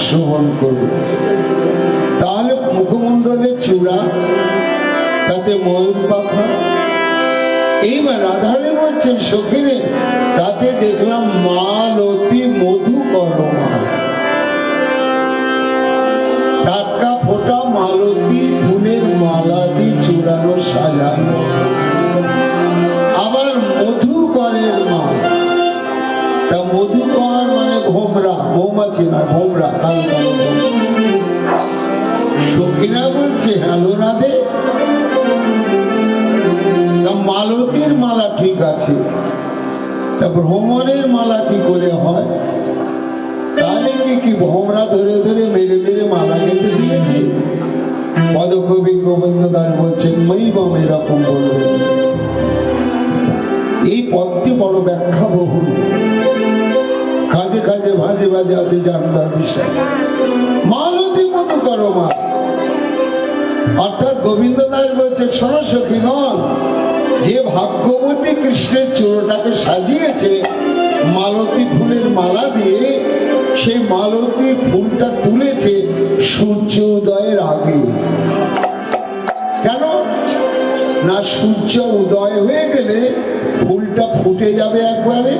শ্রবণ করবে, তাহলে মুখমণ্ডলের চূড়া, তাতে ময়ূর পাখা। এইবার রাধারে বলছেন সখীরে, তাতে দেখলাম মালতী মধু করমা, টাটকা ফোটা মালতী ফুলের মালা দিয়ে চূড়ানো সাজানো, আবার মধুকরের মা। তা মধুকর মানে ভোমরা, মৌমাছি না, ভোমরা, কালো কালো। সখীরা বলছে হ্যালো রাধে, মালতীর মালা ঠিক আছে, তা ভ্রমণের মালা কি করে হয়? তাহলে কি ভোমরা ধরে ধরে মেরে মেরে মালা গেঁথে দিয়েছে? পদকবি গোবিন্দ দাস বলছেন মহিমম এরকম বলবেন। এই পদটি বড় ব্যাখ্যা বহুল, কাজে কাজে ভাজে ভাজে আছে জানবার বিষয়। মালতী মধু করো মা, অর্থাৎ গোবিন্দ দাস বলছে শোনো সখীগণ, যে ভাগ্যবতী কৃষ্ণের চূড়টাকে সাজিয়েছে মালতী ফুলের মালা দিয়ে, সেই মালতী ফুলটা তুলেছে সূর্য উদয়ের আগে। কেন না, সূর্য উদয় হয়ে গেলে ফুলটা ফুটে যাবে একবারে,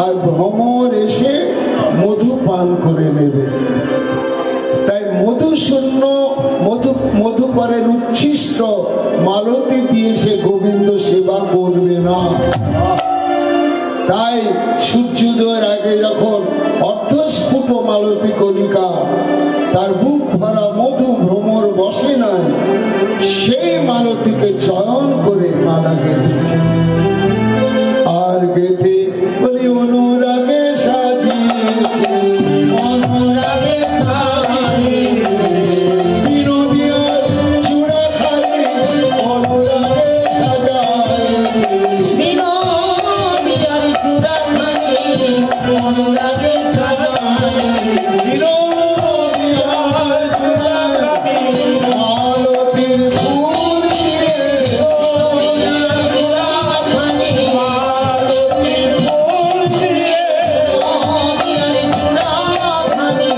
আর ভ্রমর এসে মধু পান করে নেবে। তাই মধু শূন্য মধুপরের উচ্ছিষ্ট মালতী দিয়ে সে গোবিন্দ সেবা করবে না। তাই সূর্যোদয়ের আগে যখন অর্ধস্ফুট মালতী কণিকা তার বুক ভরা মধু ভ্রমর বসে নাই, সেই মালতীকে চয়ন করে মালা গেঁথেছে। আর গেঁথে বলি অনুরাগে সাজিয়েছে, অনুরাগে সাজিয়েছে, বিনোদিয়ার চূড়া খালি অনুরাগে সাজায়েছে, বিনোদিয়ার চূড়াখানি অনুরাগে সাজায়েছে, বিনোদিয়ার চূড়া মালতীর ফুল দিয়ে, বিনোদিয়ার চূড়াখানি মালতীর ফুল দিয়ে বিনোদিয়ার চূড়াখানি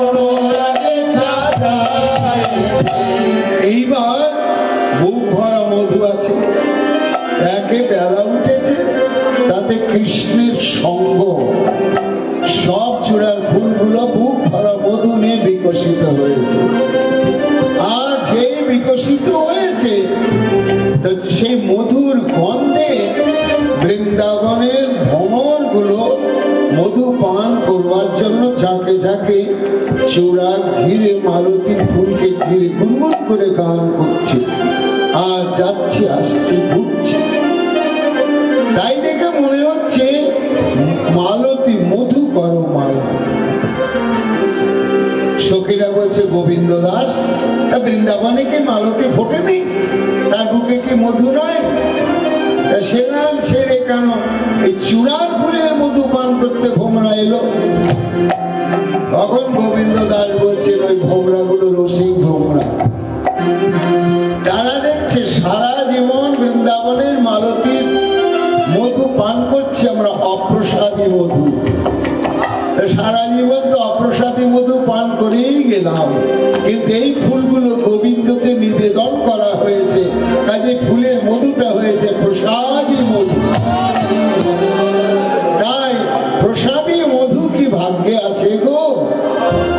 অনুরাগে সাজায়েছে। এইবার বুক ভরা মধু আছে, একে বেলা উঠেছে, তাতে কৃষ্ণের সঙ্গ, সব চূড়ার ফুলগুলো বুক ভরা মধু নিয়ে বিকশিত হয়েছে। আর যেই বিকশিত হয়েছে, তো সেই মধুর গন্ধে বৃন্দাবনের ভ্রমরগুলো মধু পান করবার জন্য ঝাঁকে ঝাঁকে চূড়া ঘিরে মালতী ফুলকে ঘিরে গুনগুন করে গান করছে, আর যাচ্ছে আসছে ঘুরছে। তাই দেখে মনে হচ্ছে মালতী মধু করো মালা। সখীরা বলছে গোবিন্দ দাস, তা বৃন্দাবনে কি মালতী ফোটেনি? তার বুকে কি মধু নয়? তা সেনান ছেড়ে কেন এই চূড়ার ফুলের মধু পান করতে ভোমরা এলো? তখন গোবিন্দ দাস বলছেন ওই ভোমরা গুলো রসিক ভোমরা, তারা দেখছে সারা জীবন বৃন্দাবনের মালতীর মধু পান করছি আমরা, অপ্রসাদী মধু। সারা জীবন তো অপ্রসাদী মধু পান করেই গেলাম, কিন্তু এই ফুলগুলো গোবিন্দকে নিবেদন করা হয়েছে, কাজে ফুলের মধুটা হয়েছে প্রসাদী মধু। তাই প্রসাদী মধু কি ভাগ্যে আছে গো?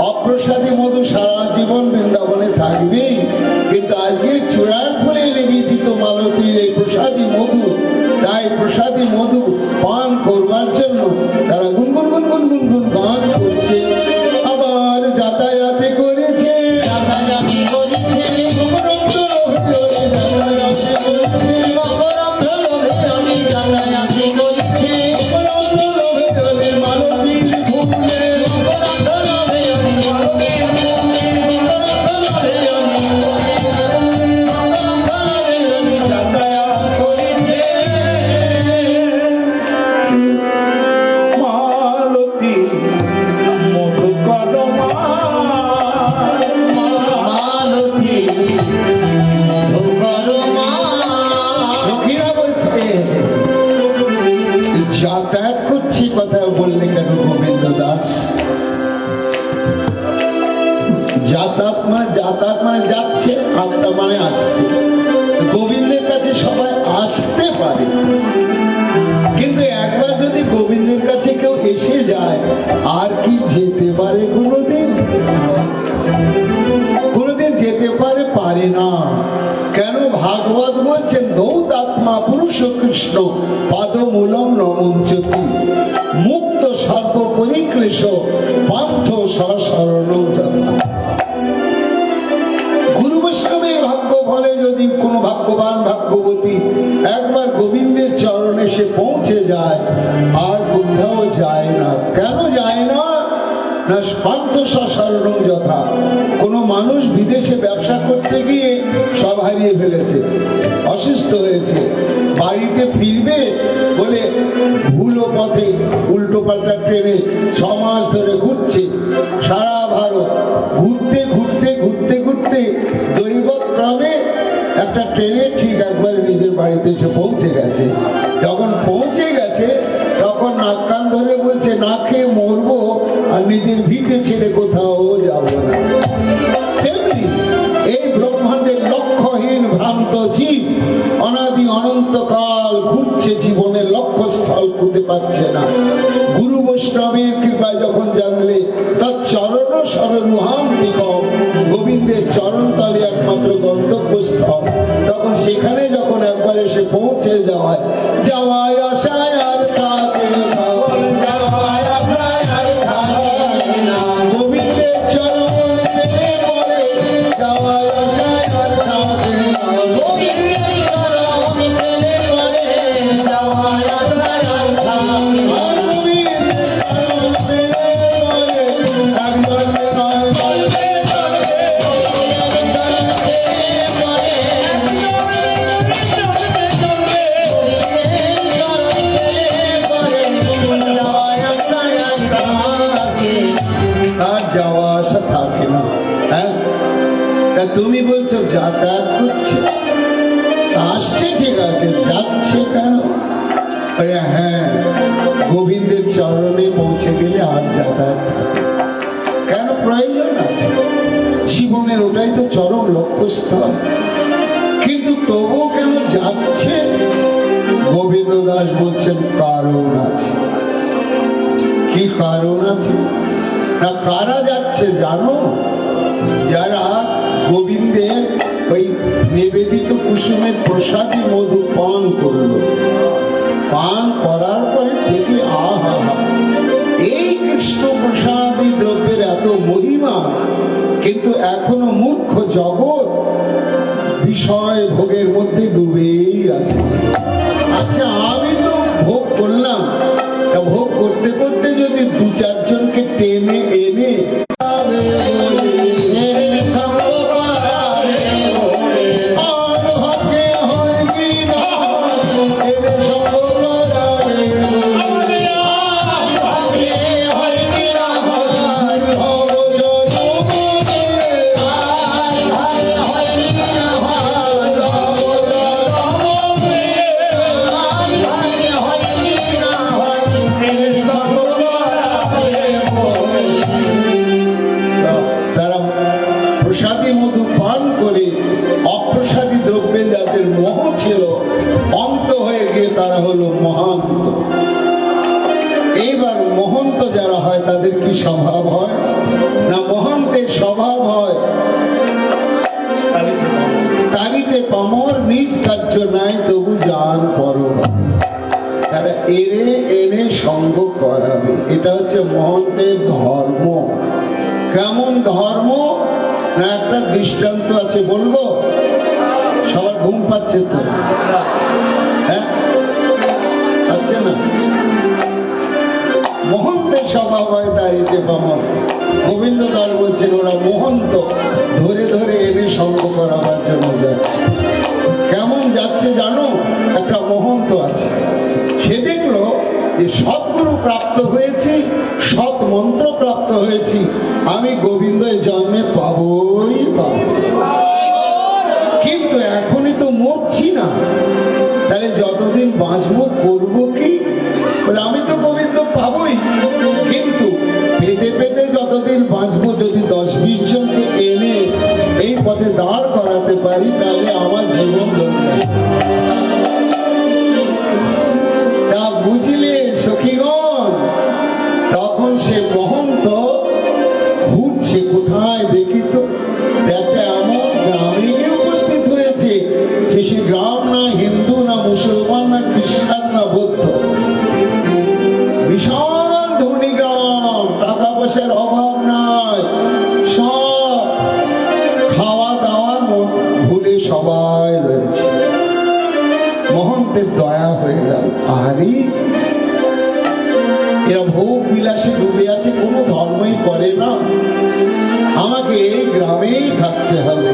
অপ্রসাদী মধু সারা জীবন বৃন্দাবনে থাকবেই, কিন্তু আজকে চূড়ার ফুলে নিবেদিত মালতীর এই প্রসাদী মধু, তাই প্রসাদী মধু পান করবার জন্য তারা গুনগুন গুনগুন গুনগুন গান করছে। আবার যাতায়াতে করেছে, যাতায়াতি করিছে, মকরন্দ লোভে যাতায়াতে করেছে, মকরন্দ লোভে আমি যাতায়াতি করিছে, মকরন্দ লোভে চলে মালতীর ফুলে, মকরন্দ লোভে আমি মালতীর ফুলে, মকরন্দ লোভে আমি মকরন্দ লোভে আমি যাতায়াত করিছে। মালতী মধু করো মা, মালতী মধু মা, সখীরা বলছে যাতায়াত করছি কথা বললে কেন গোবিন্দ দাস? যাতায়াত মানে যাচ্ছে, আত্মা মানে আসছে। গোবিন্দের কাছে সবাই আসতে পারে, কিন্তু একবার যদি গোবিন্দের কাছে কেউ এসে যায়, আর কি যেতে পারে কোনোদিন? কোনোদিন যেতে পারে? পারে না। কেন? ভাগবত বলছেন দৌতাত্মা পুরুষ কৃষ্ণ পাদমূলম নমঞ্চতি, মুক্ত সর্ব পরিক্লেশ পান্থ সশরণ। গুরু বৈষ্ণবের ভাগ্য ফলে যদি কোনো ভাগ্যবান ভাগ্যবতী একবার গোবিন্দের চরণে সে পৌঁছে যায়, আর কোথাও যায় না। কেন যায় না? না পান্থ শরণং যথা। কোনো মানুষ বিদেশে ব্যবসা করতে গিয়ে সব হারিয়ে ফেলেছে, অসুস্থ হয়েছে, বাড়িতে ফিরবে বলে ভুলো পথে উল্টো পাল্টা ট্রেনে 6 মাস ধরে ঘুরছে সারা ভারত। ঘুরতে ঘুরতে ঘুরতে ঘুরতে দৈবক্রমে একটা ট্রেনে ঠিক একবার নিজের বাড়িতে এসে পৌঁছে গেছে। যখন পৌঁছে গেছে তখন নাক কান ধরে বলছে, না খেয়ে মরবো আর নিজের ভিটে ছেড়ে কোথাও যাবো না। তেমনি এই ব্রহ্মাণ্ডের লক্ষ্যহীন ভ্রান্ত জীব অনাদি অনন্তকাল ঘুরছে, জীবনের লক্ষ্যস্থল খুঁজে পাচ্ছে না। গুরু বৈষ্ণবের কৃপায় যখন জানলে তার চরণ সরনুহান্তিক, গোবিন্দের চরণ তলে একমাত্র গন্তব্যস্থল, তখন সেখানে যখন একবার এসে পৌঁছে যাওয়ায় আশায় আর থাকে না, যাওয়ায় আশায় আর থাকে না। গোবিন্দের চরণ পেলে পরে যাওয়ায় আশায় আর থাকে না, গোবিন্দের চরণ পেলে পরে যাওয়ায় আশায় আর থাকে না। গোবিন্দের চরণ পেলে পরে একবার নয় বলবে আর যাওয়া আসা থাকে না। হ্যাঁ, তা তুমি বলছো যাতায়াত করছে, আসছে ঠিক আছে, যাচ্ছে কেন? আরে হ্যাঁ, গোবিন্দের চরণে পৌঁছে গেলে আর যাতায়াত থাকে। কেন প্রয়োজন আছে? জীবনের ওটাই তো চরম লক্ষ্যস্থল। কিন্তু তবুও কেন যাচ্ছে? গোবিন্দ দাস বলছেন কারণ আছে। কি কারণ আছে? না, কারা যাচ্ছে জানো? যারা গোবিন্দের ওই নিবেদিত কুসুমের প্রসাদী মধু পান করলো, পান করার পরে থেকে আহা, এই কৃষ্ণ প্রসাদী দ্রব্যের এত মহিমা, কিন্তু এখনো মূর্খ জগৎ বিষয় ভোগের মধ্যে ডুবেই আছে। আচ্ছা, আমি তো ভোগ করলাম, ভোগ করতে করতে যদি 2-4 জনকে টেনে এনে প্রসাদী মধু পান করে অপ্রসাদী দ্রব্যে যাদের মোহ ছিল, অন্ত হয়ে গিয়ে তারা হলো মহান্ত। এইবার মহন্ত যারা হয় তাদের কি স্বভাব হয়? না, মহান্তের স্বভাব হয় তারিতে পামর নিজ কার্য নাই তবু জান পর, তারা এনে সঙ্গ করাবে। এটা হচ্ছে মহন্তের ধর্ম। কেমন ধর্ম? না, একটা দৃষ্টান্ত আছে, বলবো? সবার ঘুম পাচ্ছে তো? হ্যাঁ, পাচ্ছে না? মহন্তের স্বভাব হয় তারিতে পামর। গোবিন্দ দাস বলছেন ওরা মহন্ত ধরে ধরে এনে সঙ্গ করাবার জন্য যাচ্ছে। কেমন যাচ্ছে জানো? একটা মহন্ত আছে, সে দেখলো যে সৎগুরু প্রাপ্ত হয়েছি, সৎ মন্ত্র প্রাপ্ত হয়েছি, আমি গোবিন্দ জন্মে পাবই পাবো, কিন্তু এখনই তো মরছি না, তাহলে যতদিন বাঁচবো করবো কি? বলে আমি তো গোবিন্দ পাবই, কিন্তু পেতে পেতে যতদিন বাঁচবো, যদি 10-20 জনকে এনে এই পথে দাঁড় করাতে পারি তাহলে আমার জীবন ধন্য। তা বুঝলে সখীগণ? তখন সে মহন্ত ঘুরছে কোথায় দেখি তো, একটা এমন গ্রামে গিয়ে উপস্থিত হয়েছে, সে গ্রাম না হিন্দু না মুসলমান না খ্রিস্টান না বৌদ্ধ, বিশাল ধনী গ্রাম, টাকা পয়সার অভাব নাই, সব খাওয়া দাওয়া ভুলে সবাই রয়েছে। মহন্তের দয়া হয়ে গেল, আরে এরা ভোগ বিলাসে ডুবে আছে, কোনো ধর্মই করে না। আমাকে এই গ্রামেই থাকতে হবে।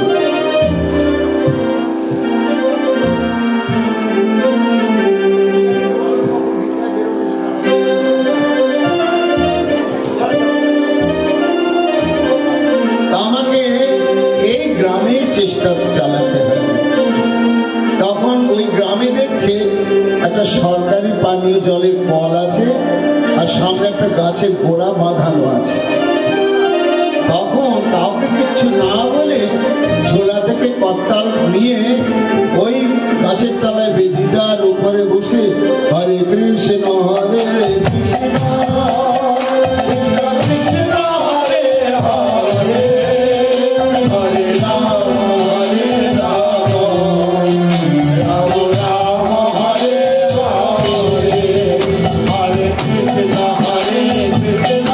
আমাকে এই গ্রামেই চেষ্টা চালাতে হবে। তখন ওই গ্রামে দেখছে একটা সরকারি পানীয় জলের কল আছে, আর সামনে একটা গাছের গোড়া বাঁধানো আছে। তখন কাউকে কিছু না বলে ঝোলা থেকে কর্তাল নিয়ে ওই গাছের তলায় বেদিটার উপরে বসে হরে কৃষ্ণ হরে কৃষ্ণ কৃষ্ণ কৃষ্ণ হরে হরে হরে রাম হরে রাম রাম রাম হরে হরে হরে কৃষ্ণ হরে কৃষ্ণ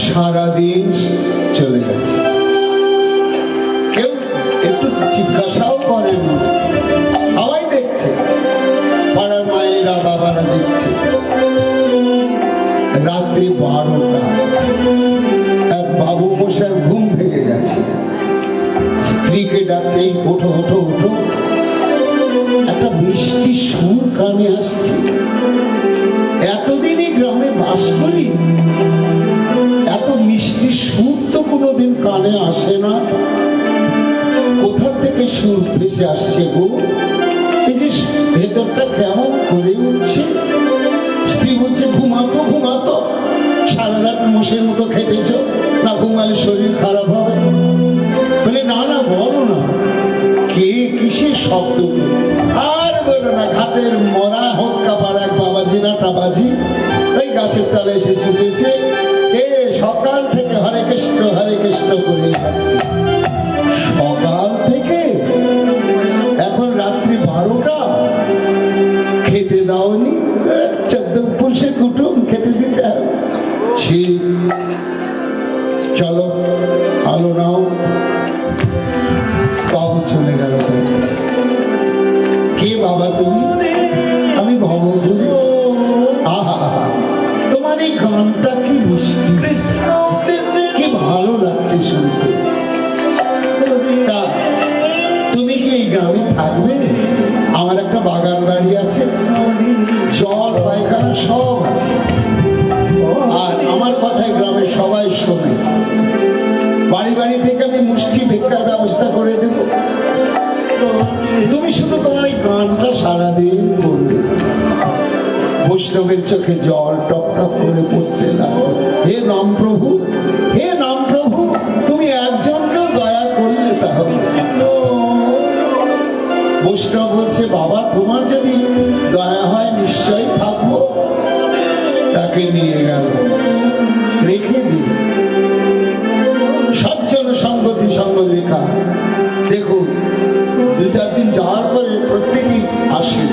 সারাদিন চলে গেছে, কেউ একটু জিজ্ঞাসাও করেন না। সবাই দেখছে, পাড়ার মায়েরা বাবারা দেখছে। রাত্রি 12টা, এক বাবু মশার ঘুম ভেঙে গেছে। স্ত্রীকে ডাকছে, এই ওঠো ওঠো ওঠো। একটা মিষ্টি সুর কানে আসছে। এতদিনই গ্রামে বাস করি, এত মিষ্টি সুর তো কোনোদিন কানে আসে না। কোথা থেকে সুর ভেসে আসছে গো? এই যে ভেতরটা কেমন করে উঠছে। স্ত্রী বলছে, ঘুমাতো ঘুমাতো, সারা রাত মোষের মতো খেটেছ, না ঘুমালে শরীর খারাপ হবে। বলে না না, বলো না কে কিসের শব্দ। আর বলো না, ঘাটের মরা হক্কা পাড়া এক বাবাজি না টাবাজি ওই গাছের তলায় এসে ছুটেছে। সকাল থেকে হরে কৃষ্ণ করে যাচ্ছে। সকাল থেকে এখন রাত্রি 12টা, খেতে দাওনি? 14 পুরুষের কুটুম, খেতে দিতে হবে। চলো আলো নাও। বাবু চলে গেল। কে বাবা তুমি? আমি ভবঘুরে। আহা, তোমার এই গানটা কি মিষ্টি, কি ভালো লাগছে শুনতে। তা তুমি কি এই গ্রামে থাকবে? আমার একটা বাগান বাড়ি আছে, জল পায়খানা সব আছে। আর আমার কথাই গ্রামের সবাই শোনে। বাড়ি বাড়ি থেকে আমি মুষ্টি ভিক্ষার ব্যবস্থা করে দেব। তুমি শুধু তোমার এই গানটা সারাদিন করবে। বৈষ্ণবের চোখে জল টপ টপ করে পড়তে লাগলো। হে নাম প্রভু, হে নাম প্রভু, তুমি একজনকেও দয়া করলে তাহলে। বৈষ্ণব বলছে, বাবা তোমার যদি দয়া হয় নিশ্চয়ই থাকবো। তাকে নিয়ে গেল, রেখে দিল। সজ্জন সঙ্গতি সঙ্গ লেখা। দেখুন, 2-4 দিন যাওয়ার পরে প্রত্যেকেই আসে।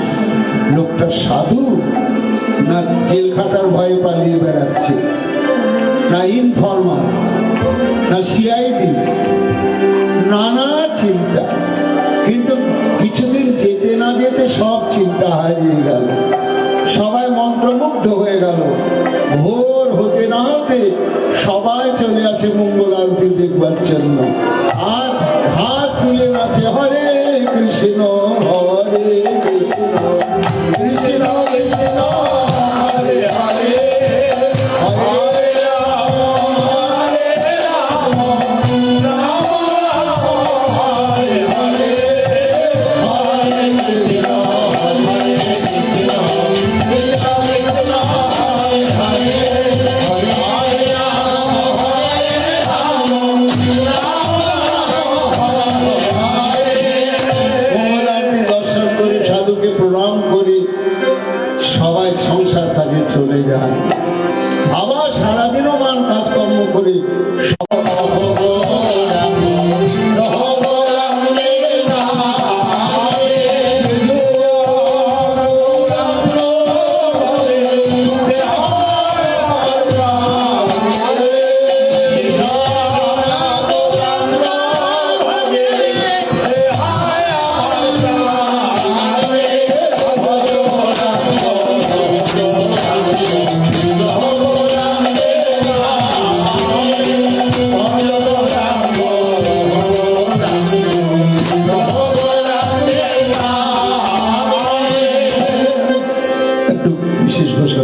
লোকটা সাধু না জেল খাটার ভয়ে পালিয়ে বেড়াচ্ছে, না ইনফরমাল, না সিআইডি, নানা চিন্তা। কিন্তু কিছুদিন যেতে না যেতে সব চিন্তা হারিয়ে গেল। সবাই মন্ত্রমুগ্ধ হয়ে গেল। ভোর হতে না হতে সবাই চলে আসে মঙ্গল আরতি দেখবার জন্য। আর হাত তুলে আছে হরে কৃষ্ণ কৃষ্ণ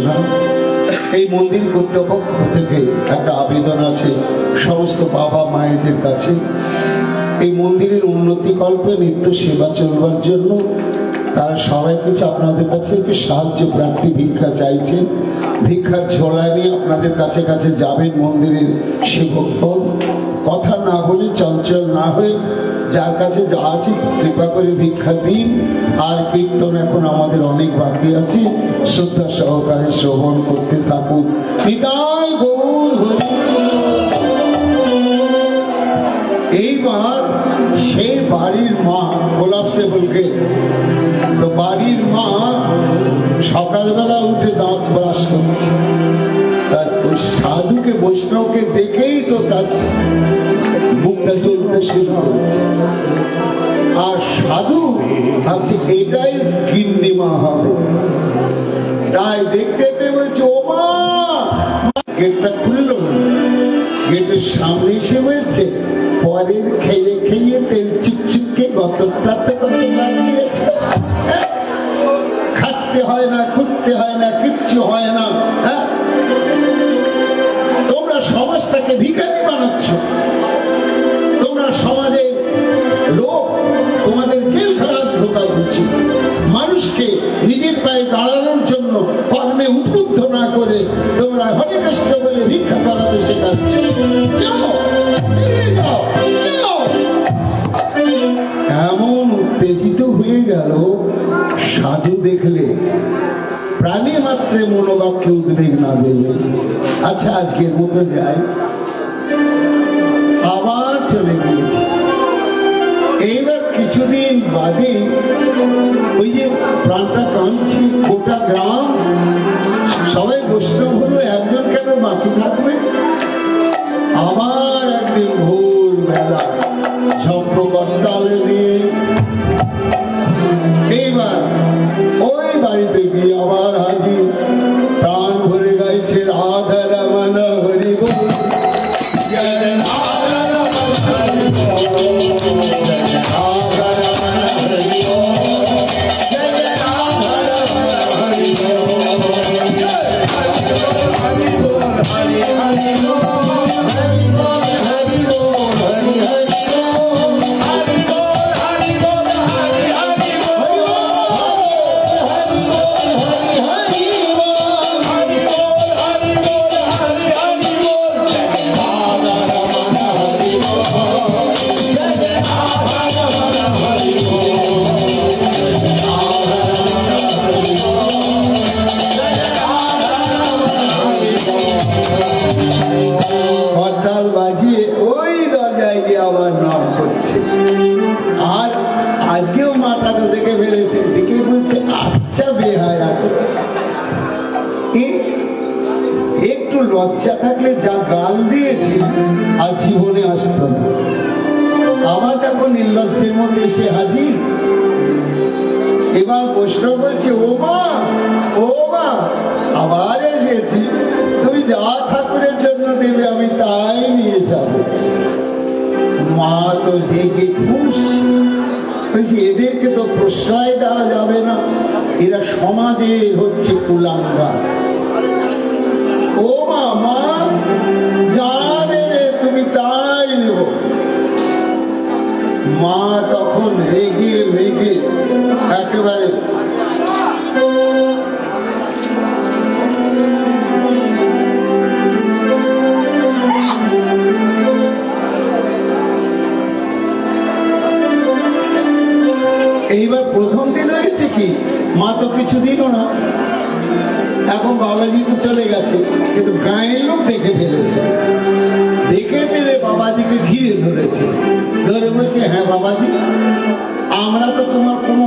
না, এই মন্দির কর্তৃপক্ষ থেকে একটা আবেদন আছে সমস্ত বাবা মায়েদের কাছে, এই মন্দিরের উন্নতি কল্পে নিত্য সেবা চলবার জন্য তারা সবাই কিছু আপনাদের কাছে একটু সাহায্য প্রার্থী ভিক্ষা চাইছেন। ভিক্ষার ঝোলা নিয়ে আপনাদের কাছে কাছে যাবেন মন্দিরের সেবকগণ। কথা না বলে, চঞ্চল না হয়ে যার কাছে যা আছে কৃপা করে ভিক্ষা দিন। আর কীর্তন এখন আমাদের অনেক বাকি আছে, শ্রদ্ধা সহকারে শ্রবণ করতে থাকুন। নিতাই গৌর হরি। এইবার সেই বাড়ির মা গোলাপ সেবলকে, তো বাড়ির মা সকালবেলা উঠে দাঁত ব্রাশ করছে, সাধুকে বৈষ্ণবকে দেখেই তো তার মুখটা চলতে শুরু করেছে। আর সাধু ভাবছে এটাই গিন্নিমা হবে, তাই দেখতে দেখতে বলছে ও মা। গেটটা খুললো না, গেটের সামনে এসে বলছে পরের খেয়ে খেয়ে তেল চিপচিপকে গতটাতে কত লাগিয়েছে, খাটতে হয় না, খুঁটতে হয় না, কিচ্ছু হয় না। হ্যাঁ, তোমরা সমাজটাকে ভিখারি বানাচ্ছ, তোমরা সমাজে লোক, তোমাদের জেলখানা ঢোকা উচিত। মানুষকে নিজের পায়ে দাঁড়ানোর জন্য কর্মে উদ্বুদ্ধ না করে তোমরা হরে কৃষ্ণ বলে ভিক্ষা করাতে শেখাচ্ছ। এমন উত্তেজিত হয়ে গেল সাধু দেখলে প্রাণী মাত্রে মনোবাক্যে উদ্বেগ না দেবে। আচ্ছা, আজকের মতো যাই। আবার চলে গিয়েছে। এইবার কিছুদিন বাদে ওই যে প্রাণটা কাঁদছে, গোটা গ্রাম সবাই বৈষ্ণব হলো, একজন কেন বাকি থাকবে। আবার একদিন ভোর বেলা ঝম্পকর্তালে নিয়ে এইবার ওই বাড়িতে গিয়ে আবার হাজির। প্রাণ ভরে গাইছে রাধা রমন হরি বল, রাধা রমন হরি বল, রাধা রমন হরি বল, রাধা রমন হরি বল, হরি বল, হরি হরি বল, হরি বল, হরি বল, হরি হরি বল, হরি বল, হরি বল, হরি হরি বল, হরি বল, হরি হরি বল, হরি বল, হরি বল, হরি হরি বল, রাধা রমন হরি বল, রাধা রমন হরি বল, রাধা রমন হরি বল। হরতাল বাজিয়ে ওই দরজায় গিয়ে আবার নক করছে। আর আজকেও মাটা তো দেখে ফেলেছে, দেখে বলছে আচ্ছা বেহায়া, একটু লজ্জা থাকলে যা গাল দিয়েছি আর জীবনে আসতো না। আবার এখন নির্লজ্জের মধ্যে এসে হাজির। এবার বৈষ্ণব বলছে ও মা, ও মা, আবার এসেছি, তুমি যা ঠাকুরের জন্য দেবে আমি তাই নিয়ে যাব। মা তো দেখে খুশি, বলছি এদেরকে তো প্রশ্রয় দেওয়া যাবে না, এরা সমাজের হচ্ছে কুলাঙ্গার। ও মা, মা যা দেবে তুমি তাই নেব। মা তখন রেগে মেগে একেবারে এইবার প্রথম দিন হয়েছে কি, মা তো কিছুদিনও না, এখন বাবাজি তো চলে গেছে, কিন্তু গায়ের লোক দেখে ফেলেছে। দেখে ফেলে বাবাজিকে ঘিরে ধরেছে, ধরে বলছে হ্যাঁ বাবাজি, আমরা তো তোমার কোন